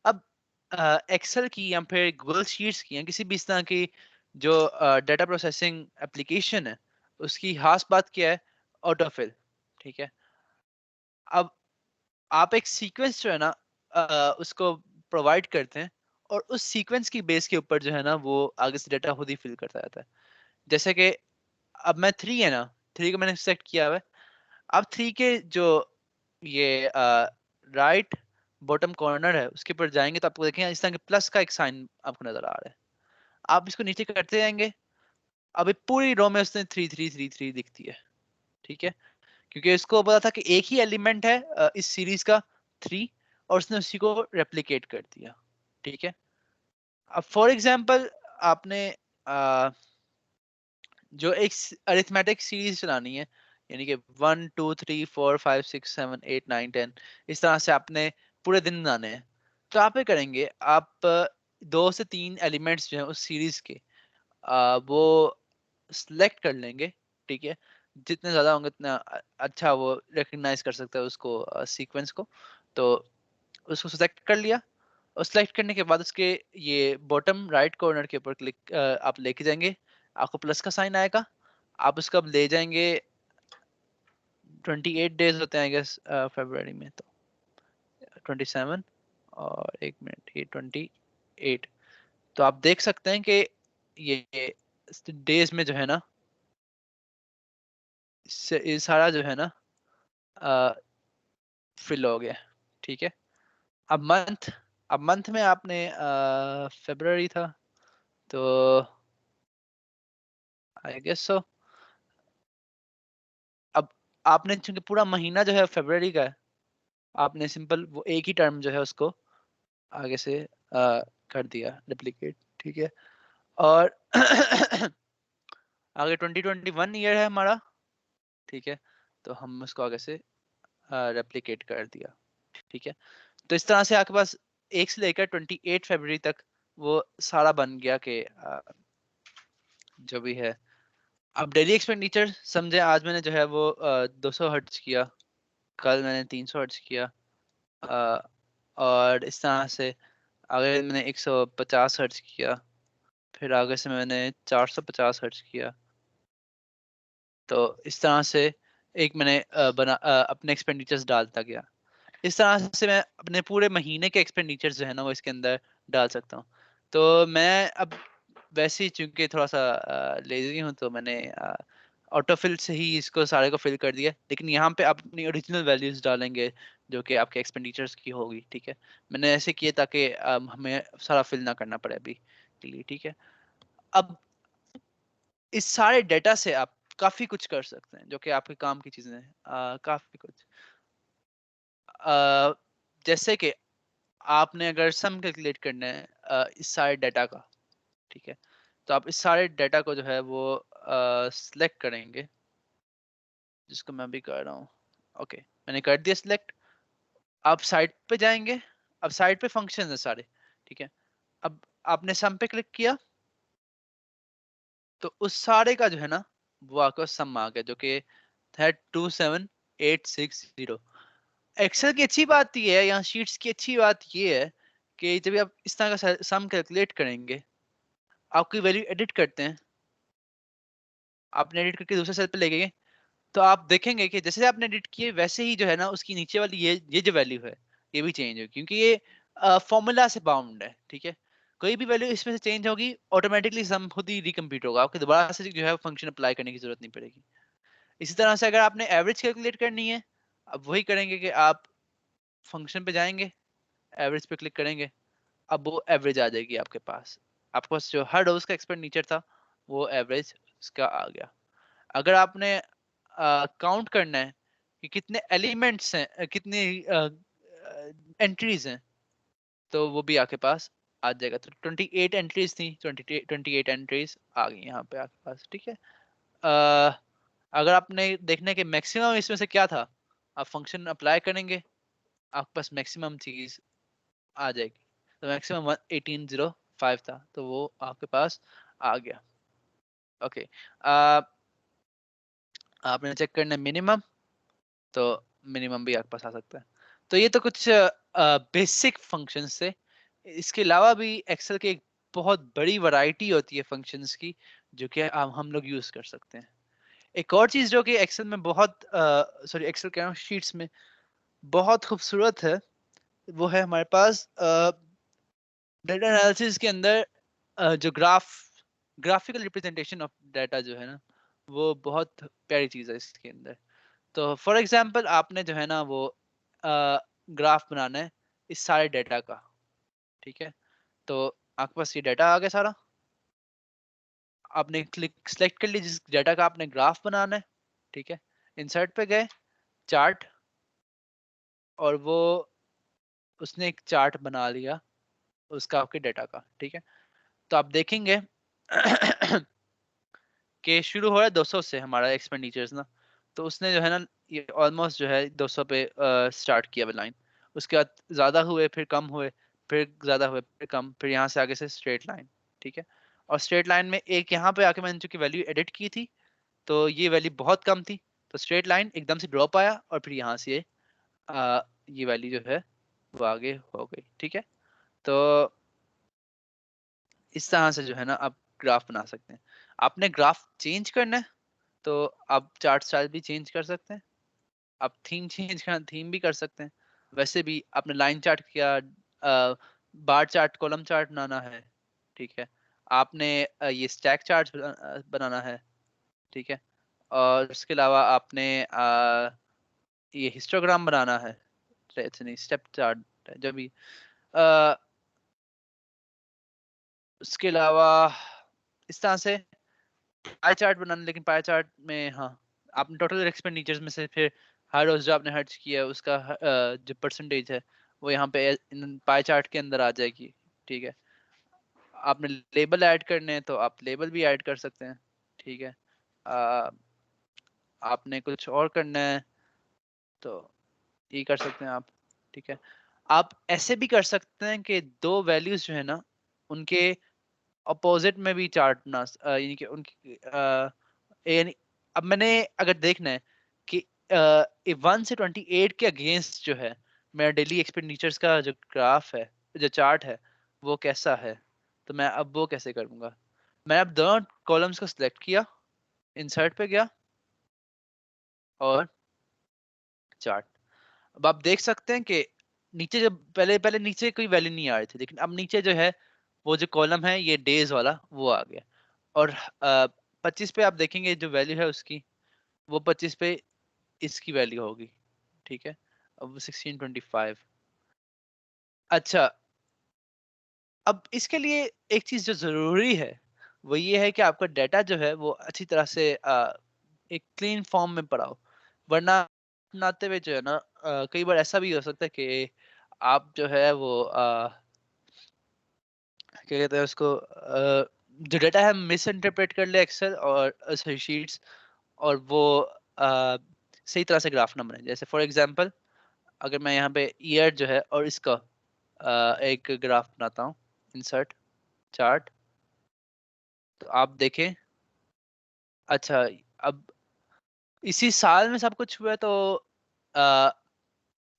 अब एक्सेल की या फिर गूगल शीट्स की या किसी भी इस तरह की जो डाटा प्रोसेसिंग एप्लीकेशन है, उसकी खास बात क्या है? ऑटोफिल। ठीक है, अब आप एक सीक्वेंस जो है ना उसको प्रोवाइड करते हैं, और उस सीक्वेंस की बेस के ऊपर जो है ना वो आगे से डाटा खुद ही फिल करता रहता है। जैसे कि अब मैं थ्री है ना, थ्री को मैंने सेलेक्ट किया हुआ है। अब थ्री के जो ये राइट बॉटम कॉर्नर है उसके ऊपर जाएंगे तो आपको देखेंगे इस तरह के प्लस का एक साइन आपको नजर आ रहा है। आप इसको नीचे करते जाएंगे, अभी पूरी रो में उसने 3 3 3 3 दिखती है, ठीक है, क्योंकि इसको पता था कि एक ही एलिमेंट है इस सीरीज का 3, और उसने उसी को रेप्लिकेट कर दिया, ठीक है। अब फॉर एग्जांपल आपने जो एक अरिथमेटिक सीरीज चलानी है, यानी कि 1 2 3 4 5 6 7 8 9 10, इस तरह से आपने पूरे दिन बनाने हैं, तो आप ये करेंगे, आप 2 से 3 एलिमेंट्स जो है उस सीरीज के वो सिलेक्ट कर लेंगे, ठीक है। जितने ज्यादा होंगे उतना अच्छा वो रिकग्नाइज कर सकता है उसको, सीक्वेंस को। तो उसको सिलेक्ट कर लिया, और सिलेक्ट करने के बाद उसके ये बॉटम राइट कॉर्नर के ऊपर क्लिक आप लेके जाएंगे, आपको प्लस का साइन आएगा, आप उसको अब ले जाएंगे, 28 डेज होते हैं आई गेस फरवरी में, तो 27 और 1 मिनट, ये 28, तो आप देख सकते हैं कि ये डेज में जो है ना, ये सारा जो है ना फिल हो गया, ठीक है। अब मंथ, अब मंथ में आपने फरवरी था, तो आई गेस सो, अब आपने चूंकि पूरा महीना जो है फरवरी का है, आपने सिंपल वो एक ही टर्म जो है उसको आगे से कर दिया रिप्लिकेट, ठीक है। और आगे 2021 ईयर है हमारा, ठीक है, तो हम उसको आगे से रेप्लिकेट कर दिया, ठीक है। तो इस तरह से आपके पास 1 से लेकर 28 फरवरी तक वो सारा बन गया कि जो भी है। अब डेली एक्सपेंडिचर समझे, आज मैंने जो है वो 200 हर्ट्ज किया, कल मैंने 300 हर्ट्ज किया, अ, और इस तरह से आगे मैंने 150 हर्ट्ज किया, फिर आगे से मैंने 450 हर्ट्ज किया। तो इस तरह से एक मैंने अपने एक्सपेंडिचर्स डालता गया। इस तरह से मैं अपने पूरे महीने के एक्सपेंडिचर्स जो है ना वो इसके अंदर डाल सकता हूँ। तो मैं अब वैसे ही चूंकि थोड़ा सा लेजी हूँ, तो मैंने ऑटोफिल से ही इसको सारे को फिल कर दिया, लेकिन यहाँ पे आप अपनी ओरिजिनल वैल्यूज डालेंगे जो कि आपके एक्सपेंडिचर्स की होगी, ठीक है। मैंने ऐसे किए ताकि हमें सारा फिल ना करना पड़े अभी के लिए, ठीक है। अब इस सारे डेटा से आप काफी कुछ कर सकते हैं जो कि आपके काम की चीजें हैं, काफी कुछ, अ, जैसे कि आपने अगर सम कैलकुलेट करना है इस सारे डाटा का, ठीक है, तो आप इस सारे डाटा को जो है वो सिलेक्ट करेंगे, जिसको मैं भी कर रहा हूँ। ओके, मैंने कर दिया सिलेक्ट। आप साइट पे जाएंगे, अब साइट पे फंक्शन है सारे, ठीक है। अब आपने सम पे क्लिक किया, तो उस सारे का जो है ना वो आपको सम आ गया, जो कि है 27860। एक्सेल की अच्छी बात ये है, यहाँ शीट्स की अच्छी बात ये है कि जब भी आप इस तरह का सम कैलकुलेट करेंगे, आपकी वैल्यू एडिट करते हैं, आपने एडिट करके दूसरे सेल पे ले गए, तो आप देखेंगे कि जैसे आपने एडिट किए वैसे ही जो है ना उसकी नीचे वाली ये जो वैल्यू है ये भी चेंज होगी, क्योंकि ये फॉर्मूला से बाउंड है, ठीक है। कोई भी वैल्यू इसमें से चेंज होगी, ऑटोमेटिकली सम खुद ही रिकम्प्यूट होगा, आपको दोबारा से जो है फंक्शन अप्लाई करने की जरूरत नहीं पड़ेगी। इसी तरह से अगर आपने एवरेज कैलकुलेट करनी है, अब वही करेंगे कि आप फंक्शन पे जाएंगे, एवरेज पे क्लिक करेंगे, अब वो एवरेज आ जाएगी आपके पास, आपके पास जो हर रोज का एक्सपेंडिचर था वो एवरेज उसका आ गया। अगर आपने काउंट करना है कि कितने एलिमेंट्स हैं, कितने एंट्रीज हैं, तो वो भी आपके पास आ जाएगा। तो 28 एंट्रीज थी, 28 एंट्रीज आ गई यहाँ पे आपके पास, ठीक है। अगर आपने देखना है कि मैक्सिमम इसमें से क्या था, आप फंक्शन अप्लाई करेंगे, आपके पास मैक्सिमम चीज आ जाएगी। तो मैक्सिमम 1805 था, तो वो आपके पास आ गया। ओके, आपने चेक करना है मिनिमम, तो मिनिमम भी आपके पास आ सकता है। तो ये तो कुछ बेसिक फंक्शंस थे। इसके अलावा भी एक्सेल की एक बहुत बड़ी वैरायटी होती है फंक्शंस की, जो कि हम लोग यूज कर सकते हैं। एक और चीज जो कि एक्सेल में बहुत सॉरी एक्सेल कह रहा हूँ, शीट्स में बहुत खूबसूरत है, वो है हमारे पास डेटा एनालिसिस के अंदर जो ग्राफिकल रिप्रेजेंटेशन ऑफ डाटा जो है ना, वो बहुत प्यारी चीज है इसके अंदर। तो फॉर एग्जांपल आपने जो है ना वो ग्राफ बनाना है इस सारे डेटा का, ठीक है। तो आपके पास ये डाटा आ गया सारा, आपने क्लिक सेलेक्ट कर लिया जिस डाटा का आपने ग्राफ बनाना है, ठीक है। इंसर्ट पे गए, चार्ट, और वो उसने एक चार्ट बना लिया उसका आपके डाटा का, ठीक है। तो आप देखेंगे कि शुरू हो रहा है 200 से हमारा एक्सपेंडिचर्स ना, तो उसने जो है ना ये ऑलमोस्ट जो है 200 पे स्टार्ट किया लाइन, उसके बाद ज़्यादा हुए, फिर कम हुए, फिर ज़्यादा हुए, फिर कम, फिर यहाँ से आगे से स्ट्रेट लाइन, ठीक है। और स्ट्रेट लाइन में एक यहाँ पे आके मैंने चूंकि वैल्यू एडिट की थी, तो ये वैल्यू बहुत कम थी, तो स्ट्रेट लाइन एकदम से ड्रॉप आया, और फिर यहाँ से ये वैल्यू जो है वो आगे हो गई, ठीक है। तो इस तरह से जो है ना आप ग्राफ बना सकते हैं। आपने ग्राफ चेंज करना है तो आप चार्ट स्टाइल भी चेंज कर सकते हैं, आप थीम चेंज करना थीम भी कर सकते हैं। वैसे भी आपने लाइन चार्ट किया, बार चार्ट, कॉलम चार्ट बनाना है, ठीक है। आपने ये स्टैक चार्ट बनाना है, ठीक है। और उसके अलावा आपने ये हिस्टोग्राम बनाना है, नहीं स्टेप चार्ट जो भी, अ, उसके अलावा इस तरह से पाई चार्ट बनाना, लेकिन पाई चार्ट में हाँ आपने टोटल एक्सपेंडिचर्स में से फिर हर रोज जो आपने खर्च किया है उसका जो परसेंटेज है वो यहाँ पे पाई चार्ट के अंदर आ जाएगी, ठीक है। आपने लेबल ऐड करने हैं तो आप लेबल भी ऐड कर सकते हैं, ठीक है। अ, आपने कुछ और करना है तो ये कर सकते हैं आप, ठीक है। आप ऐसे भी कर सकते हैं कि दो वैल्यूज जो है ना उनके अपोजिट में भी चार्ट ना, यानी कि उनकी यानी अब मैंने अगर देखना है कि 1 से 28 के अगेंस्ट जो है मेरा डेली एक्सपेंडिचर्स का जो ग्राफ है, जो चार्ट है, वो कैसा है, तो मैं अब वो कैसे करूंगा। मैं अब दोनों कॉलम्स को सिलेक्ट किया, इंसर्ट पे गया, और चार्ट। अब आप देख सकते हैं कि नीचे जब पहले पहले नीचे कोई वैल्यू नहीं आ रही थी, लेकिन अब नीचे जो है वो जो कॉलम है ये डेज वाला वो आ गया। और 25 पे आप देखेंगे जो वैल्यू है उसकी, वो 25 पे इसकी वैल्यू होगी, ठीक है। अब 1625। अच्छा, अब इसके लिए एक चीज जो जरूरी है वो ये है कि आपका डाटा जो है वो अच्छी तरह से एक क्लीन फॉर्म में पड़ा हो, वरना बनाते हुए जो है ना कई बार ऐसा भी हो सकता है कि आप जो है वो क्या कहते हैं उसको, जो डाटा है मिस इंटरप्रेट कर ले एक्सेल और सही शीट्स, और वो सही तरह से ग्राफ ना बने। जैसे फॉर एग्जांपल अगर मैं यहाँ पे ईयर जो है और इसका एक ग्राफ बनाता हूँ, इंसर्ट चार्ट, तो आप देखें। अच्छा, अब इसी साल में सब कुछ हुआ है, तो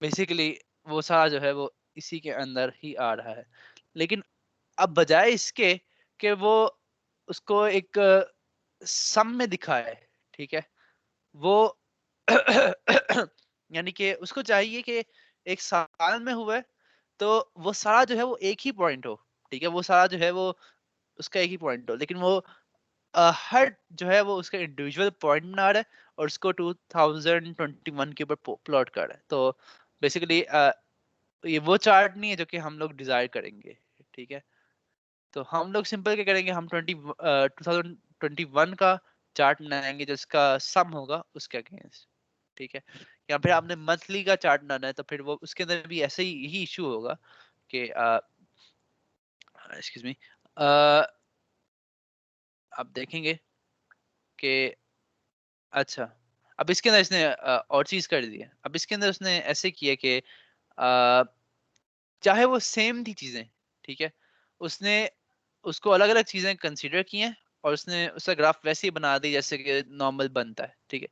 बेसिकली वो सारा जो है वो इसी के अंदर ही आ रहा है। लेकिन अब बजाय इसके कि वो उसको एक सम में दिखाए, ठीक है, वो यानी कि उसको चाहिए कि एक साल में हुआ है तो वो सारा जो है वो एक ही पॉइंट हो, ठीक है। वो सारा जो है वो उसका एक ही पॉइंट हो, लेकिन वो हर जो है वो उसका इंडिविजुअल पॉइंट बना रहा है और उसको 2021 के ऊपर प्लॉट कर रहा है। तो बेसिकली ये वो चार्ट नहीं है जो कि हम लोग डिजायर करेंगे, ठीक है। तो हम लोग सिंपल क्या करेंगे, हम 2021 का चार्ट बनाएंगे जिसका सम होगा उसके अगेंस्ट, ठीक है। या फिर आपने मंथली का चार्ट बनाना है तो फिर वो उसके अंदर भी ऐसे ही इशू होगा कि एक्सक्यूज मी, आप देखेंगे कि अच्छा, अब इसके अंदर इसने और चीज कर दी है। अब इसके अंदर उसने ऐसे किया कि चाहे वो सेम थी चीजें, ठीक है, उसने उसको अलग अलग चीजें कंसीडर की हैं और उसने उसका ग्राफ वैसे ही बना दी जैसे कि नॉर्मल बनता है, ठीक है।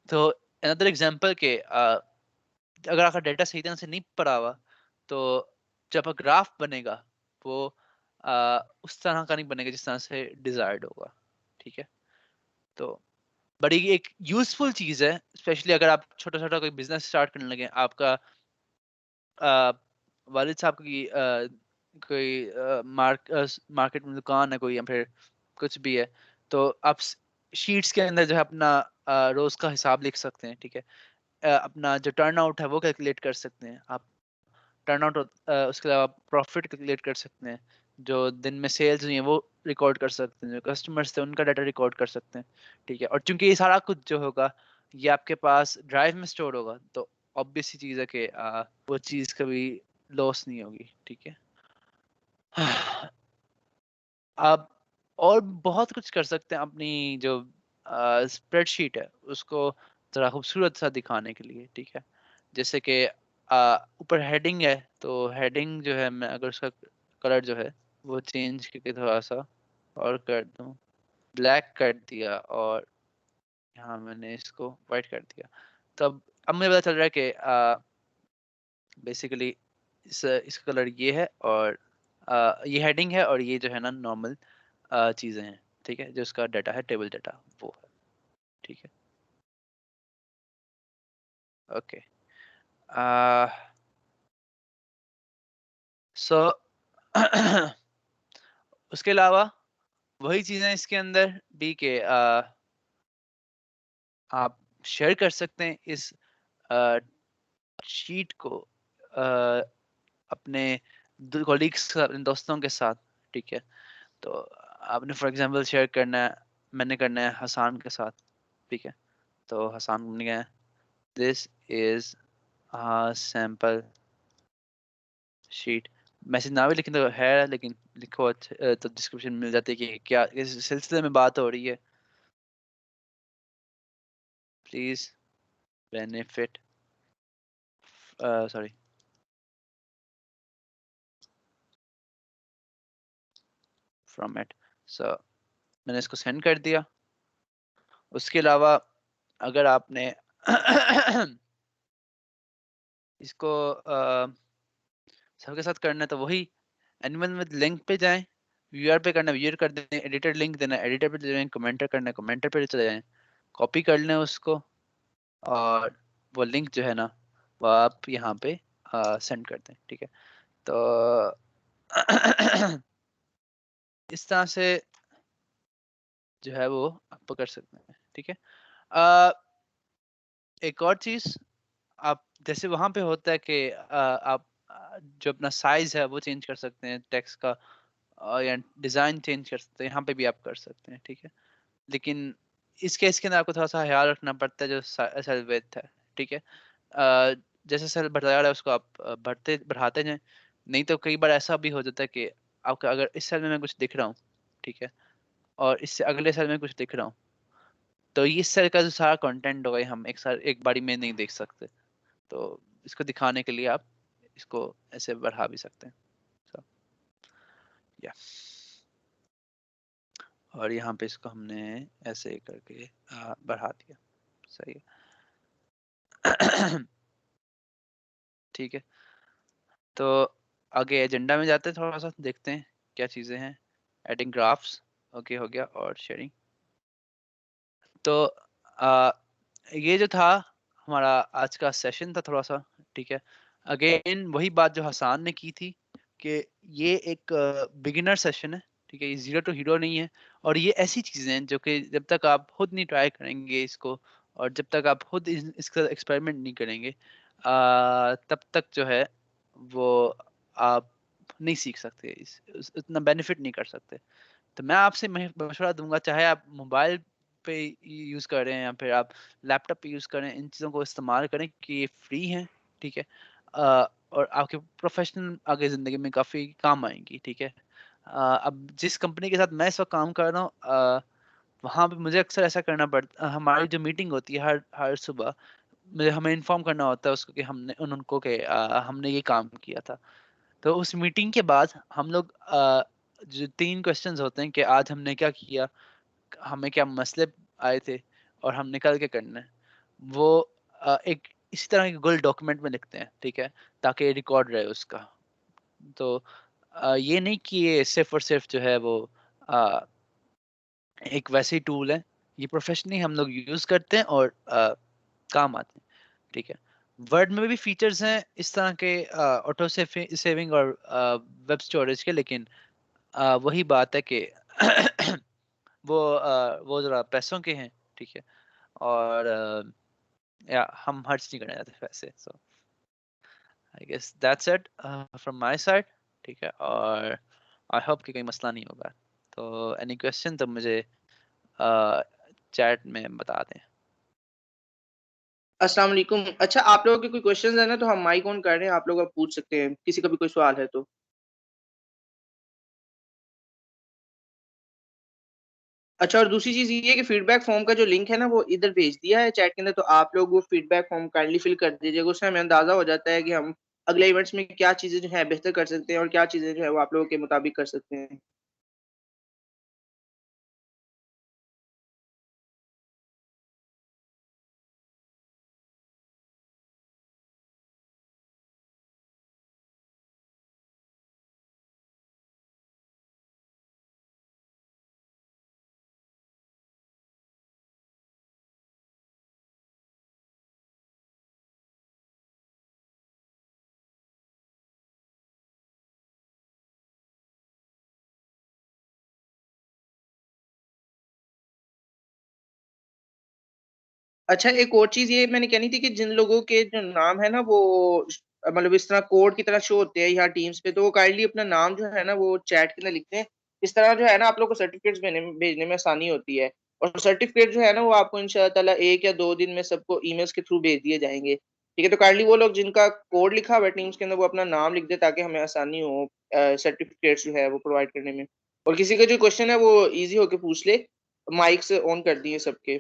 तो अनदर एग्जांपल के अगर आपका डेटा सही तरह से नहीं पड़ा हुआ तो जब ग्राफ बनेगा वो उस तरह का नहीं बनेगा जिस तरह से डिजायर्ड होगा, ठीक है। तो बड़ी एक यूजफुल चीज है, स्पेशली अगर आप छोटा छोटा कोई बिजनेस स्टार्ट करने लगे, आपका अ, वालिद साहब की कोई मार्केट में दुकान है कोई, या फिर कुछ भी है, तो आप शीट्स के अंदर जो है अपना रोज का हिसाब लिख सकते हैं, ठीक है। अपना जो टर्न आउट है वो कैलकुलेट कर सकते हैं आप। टर्न आउट, उसके अलावा प्रॉफिट कैलकुलेट कर सकते हैं, जो दिन में सेल्स हुई हैं वो रिकॉर्ड कर सकते हैं, जो कस्टमर्स थे उनका डाटा रिकॉर्ड कर सकते हैं, ठीक है। और चूंकि ये सारा कुछ जो होगा ये आपके पास ड्राइव में स्टोर होगा, तो ऑब्वियस सी चीज़ है कि वो चीज़ कभी लॉस नहीं होगी, ठीक है। आप और बहुत कुछ कर सकते हैं अपनी जो स्प्रेडशीट है उसको ज़रा खूबसूरत सा दिखाने के लिए, ठीक है। जैसे कि ऊपर हेडिंग है, तो हेडिंग जो है मैं अगर उसका कलर जो है वो चेंज करके थोड़ा सा और कर दूं, ब्लैक कर दिया, और यहाँ मैंने इसको वाइट कर दिया, तब अब मुझे पता चल रहा है कि बेसिकली इसका कलर ये है, और ये हेडिंग है, और ये जो है ना नॉर्मल चीज़ें हैं, ठीक है, जो उसका डाटा है, टेबल डाटा वो है, ठीक है। ओके, सो उसके अलावा वही चीज़ें इसके अंदर भी के आप शेयर कर सकते हैं इस शीट को अपने कॉलीग्स, अपने दोस्तों के साथ, ठीक है। तो आपने फॉर एग्जांपल शेयर करना है, मैंने करना है हसान के साथ, ठीक है। तो हसान ने कहा this is sample sheet, message ना भी लिखें तो है, लेकिन लिखो तो डिस्क्रिप्शन मिल जाती है कि क्या इस सिलसिले में बात हो रही है। Please benefit, sorry, from it. So मैंने इसको सेंड कर दिया। उसके अलावा अगर आपने इसको सबके साथ करना है तो वही एनिमल विद लिंक पे जाएं, व्यूअर पे करना व्यूअर कर दें, एडिटर लिंक देना एडिटर पे जाएं, कमेंटर करना कमेंटर पे चले जाएं, कॉपी कर लें उसको, और वो लिंक जो है ना वो आप यहाँ पे सेंड कर दें, ठीक है। तो इस तरह से जो है वो आप कर सकते हैं, ठीक है। अ, एक और चीज, आप जैसे वहां पे होता है कि आप जो अपना साइज है वो चेंज कर सकते हैं टेक्स्ट का, या डिजाइन चेंज कर सकते हैं, यहाँ पे भी आप कर सकते हैं, ठीक है। लेकिन इस केस के अंदर आपको थोड़ा सा ख्याल रखना पड़ता है जो सेल विड्थ है, ठीक है। जैसे सेल बढ़ता जा रहा है उसको आप बढ़ाते जाएं, नहीं तो कई बार ऐसा भी हो जाता है कि आपका अगर इस सेल में मैं कुछ दिख रहा हूँ, ठीक है, और इससे अगले सेल में कुछ दिख रहा हूँ, तो ये सेल का जो सारा कंटेंट होगा ये हम एक बारी में नहीं देख सकते, तो इसको दिखाने के लिए आप इसको ऐसे बढ़ा भी सकते हैं। so, yeah. और यहाँ पे इसको हमने ऐसे करके बढ़ा दिया, सही है। ठीक है, तो आगे एजेंडा में जाते हैं, थोड़ा सा देखते हैं क्या चीज़ें हैं। एडिंग ग्राफ्स ओके हो गया, और शेयरिंग। तो आ, ये जो था हमारा आज का सेशन था थोड़ा सा, ठीक है। अगेन वही बात जो हसान ने की थी कि ये एक बिगिनर सेशन है, ठीक है, ये जीरो टू हीरो नहीं है। और ये ऐसी चीजें हैं जो कि जब तक आप खुद नहीं ट्राई करेंगे इसको, और जब तक आप खुद इसका एक्सपेरिमेंट नहीं करेंगे, तब तक जो है वो आप नहीं सीख सकते, उतना बेनिफिट नहीं कर सकते। तो मैं आपसे मशवरा दूंगा, चाहे आप मोबाइल पे यूज कर रहे हैं या फिर आप लैपटॉप पे यूज करें, इन चीज़ों को इस्तेमाल करें कि ये फ्री हैं, ठीक है। और आपके प्रोफेशनल आगे ज़िंदगी में काफ़ी काम आएंगी, ठीक है। अब जिस कंपनी के साथ मैं इस वक्त काम कर रहा हूँ, वहाँ पे मुझे अक्सर ऐसा करना पड़ता, हमारी जो मीटिंग होती है हर हर सुबह, मुझे हमें इन्फॉर्म करना होता है उसको कि हमने उनको के हमने ये काम किया था। तो उस मीटिंग के बाद हम लोग जो 3 क्वेश्चंस होते हैं कि आज हमने क्या किया, हमें क्या मसले आए थे, और हमने कल क्या करना है, वो एक इसी तरह के गूगल डॉक्यूमेंट में लिखते हैं, ठीक है, ताकि रिकॉर्ड रहे उसका। तो ये नहीं कि ये सिर्फ और सिर्फ जो है वो अ, एक वैसे ही टूल है, ये प्रोफेशनली हम लोग यूज करते हैं और काम आते हैं, ठीक है। वर्ड में भी फीचर्स हैं इस तरह के ऑटो सेविंग और वेब स्टोरेज के, लेकिन वही बात है कि वो ज़रा पैसों के हैं, ठीक है। और या हम खर्च नहीं करना चाहते पैसे, so I guess that's it from my side, ठीक है। और आई होप कि कोई मसला नहीं होगा। तो एनी क्वेश्चन तो मुझे चैट में बता दें। अस्सलाम वालेकुम। अच्छा, आप लोगों के कोई क्वेश्चंस है ना, तो हम माइक ऑन कर रहे हैं, आप लोग अब पूछ सकते हैं, किसी का भी कोई सवाल है तो। अच्छा, और दूसरी चीज ये है कि फीडबैक फॉर्म का जो लिंक है ना, वो इधर भेज दिया है चैट के अंदर, तो आप लोग वो फीडबैक फॉर्म काइंडली फिल कर दीजिएगा। उससे हमें अंदाजा हो जाता है कि हम अगले इवेंट्स में क्या चीजें जो है बेहतर कर सकते हैं और क्या चीजें जो है वो आप लोगों के मुताबिक कर सकते हैं। अच्छा, एक और चीज ये मैंने कहनी थी कि जिन लोगों के जो नाम है ना वो मतलब इस तरह कोड की तरह शो होते हैं यहाँ टीम्स पे, तो वो काइंडली अपना नाम जो है ना वो चैट के अंदर लिखते हैं। इस तरह जो है ना आप लोग को सर्टिफिकेट्स भेजने में आसानी होती है। और सर्टिफिकेट जो है ना वो आपको इंशाल्लाह ताला 1 या 2 दिन में सबको ईमेल्स के थ्रू भेज दिए जाएंगे। ठीक है, तो काइंडली वो लोग जिनका कोड लिखा हुआ है टीम्स के अंदर वो अपना नाम लिख दे ताकि हमें आसानी हो सर्टिफिकेट्स जो है वो प्रोवाइड करने में। और किसी का जो क्वेश्चन है वो इजी होके पूछ ले। माइक से ऑन कर दिए सबके।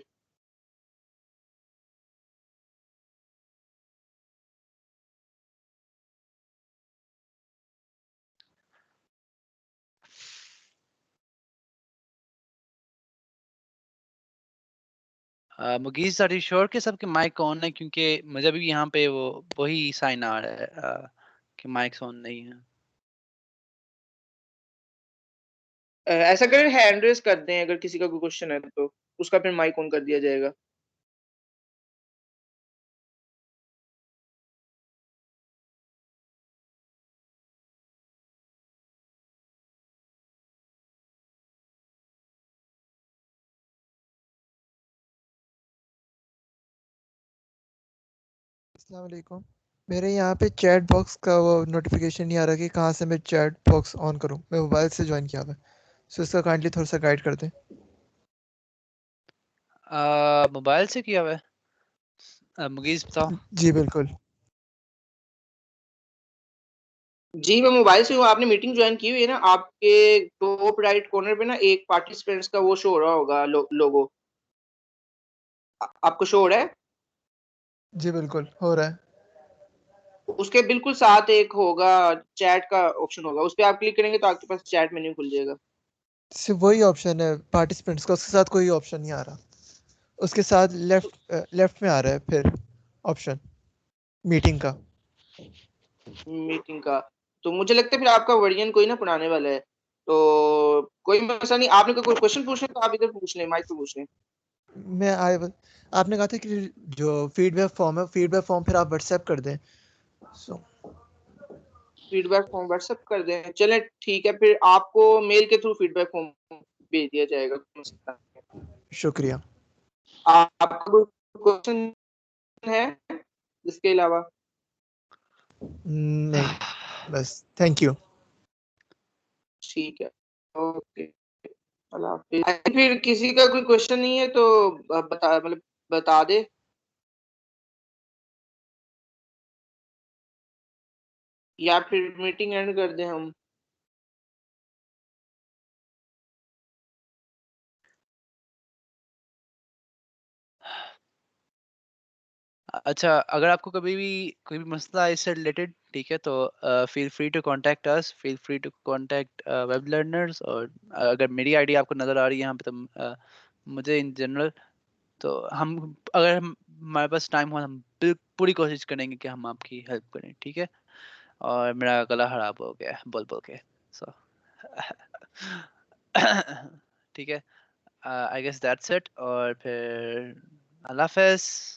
मुगीज आर यू श्योर कि सबके माइक ऑन है? क्योंकि मुझे भी यहाँ पे वो वही साइन आ रहा है कि माइक्स ऑन नहीं है। ऐसा करें, हैंड रेस कर दें, अगर किसी का कोई क्वेश्चन है तो उसका फिर माइक ऑन कर दिया जाएगा। अस्सलाम वालेकुम। मेरे यहाँ पे चैट बॉक्स का वो नोटिफिकेशन नहीं आ रहा कि कहाँ से मैं चैट बॉक्स ऑन करूँ। मैं मोबाइल से ज्वाइन किया हुआ है, सो इसका काइंडली थोड़ा सा गाइड कर दें। मोबाइल से किया हुआ है? मुगीज बताओ। जी बिल्कुल। जी, मैं मोबाइल से हूँ। आपने मीटिंग ज्वाइन की हुई है ना, आपके टॉप राइट कॉर्नर पे ना एक पार्टिसिपेंट्स का वो शो हो रहा होगा, लोगो आपको शो हो रहा है। जी बिल्कुल हो रहा है। उसके बिल्कुल साथ एक होगा, चैट का ऑप्शन होगा, उस पर आप क्लिक करेंगे तो आपके पास चैट मेन्यू खुल जाएगा। सिर्फ वही ऑप्शन है पार्टिसिपेंट्स का, उसके साथ कोई ऑप्शन नहीं आ रहा। उसके साथ लेफ्ट लेफ्ट में आ रहा है फिर ऑप्शन मीटिंग का। मीटिंग का तो मुझे लगता है फिर आपका वर्जन कोई ना पुराने वाला है, तो कोई मसला नहीं। आपने कोई क्वेश्चन पूछना है तो आप इधर पूछ लें, माइक पे पूछ लें। मैं आए आपने कहा था कि जो फीडबैक फॉर्म है, फीडबैक फॉर्म फिर आप व्हाट्सएप कर दें। सो फीडबैक फॉर्म व्हाट्सएप कर दें, चलें ठीक है, फिर आपको मेल के थ्रू फीडबैक फॉर्म भेज दिया जाएगा। शुक्रिया। आपका कोई क्वेश्चन है इसके अलावा? नहीं, बस थैंक यू। ठीक है, ओके, अल्लाह हाफिज। फिर किसी का कोई क्वेश्चन नहीं है तो बता, मतलब बता दे, या फिर मीटिंग एंड कर दें हम। अच्छा, अगर आपको कभी भी कोई भी मसला है इससे रिलेटेड, ठीक है, तो feel free to contact us, feel free to contact Web Learners. और अगर मेरी आईडी आपको नज़र आ रही है यहाँ पे, तो मुझे इन जनरल, तो हम अगर हमारे पास टाइम हो, हम पूरी कोशिश करेंगे कि हम आपकी हेल्प करें, ठीक है। और मेरा गला खराब हो गया है बोल बोल के, सो ठीक है। I guess that's it. और फिर अल्लाह हाफ़िज़।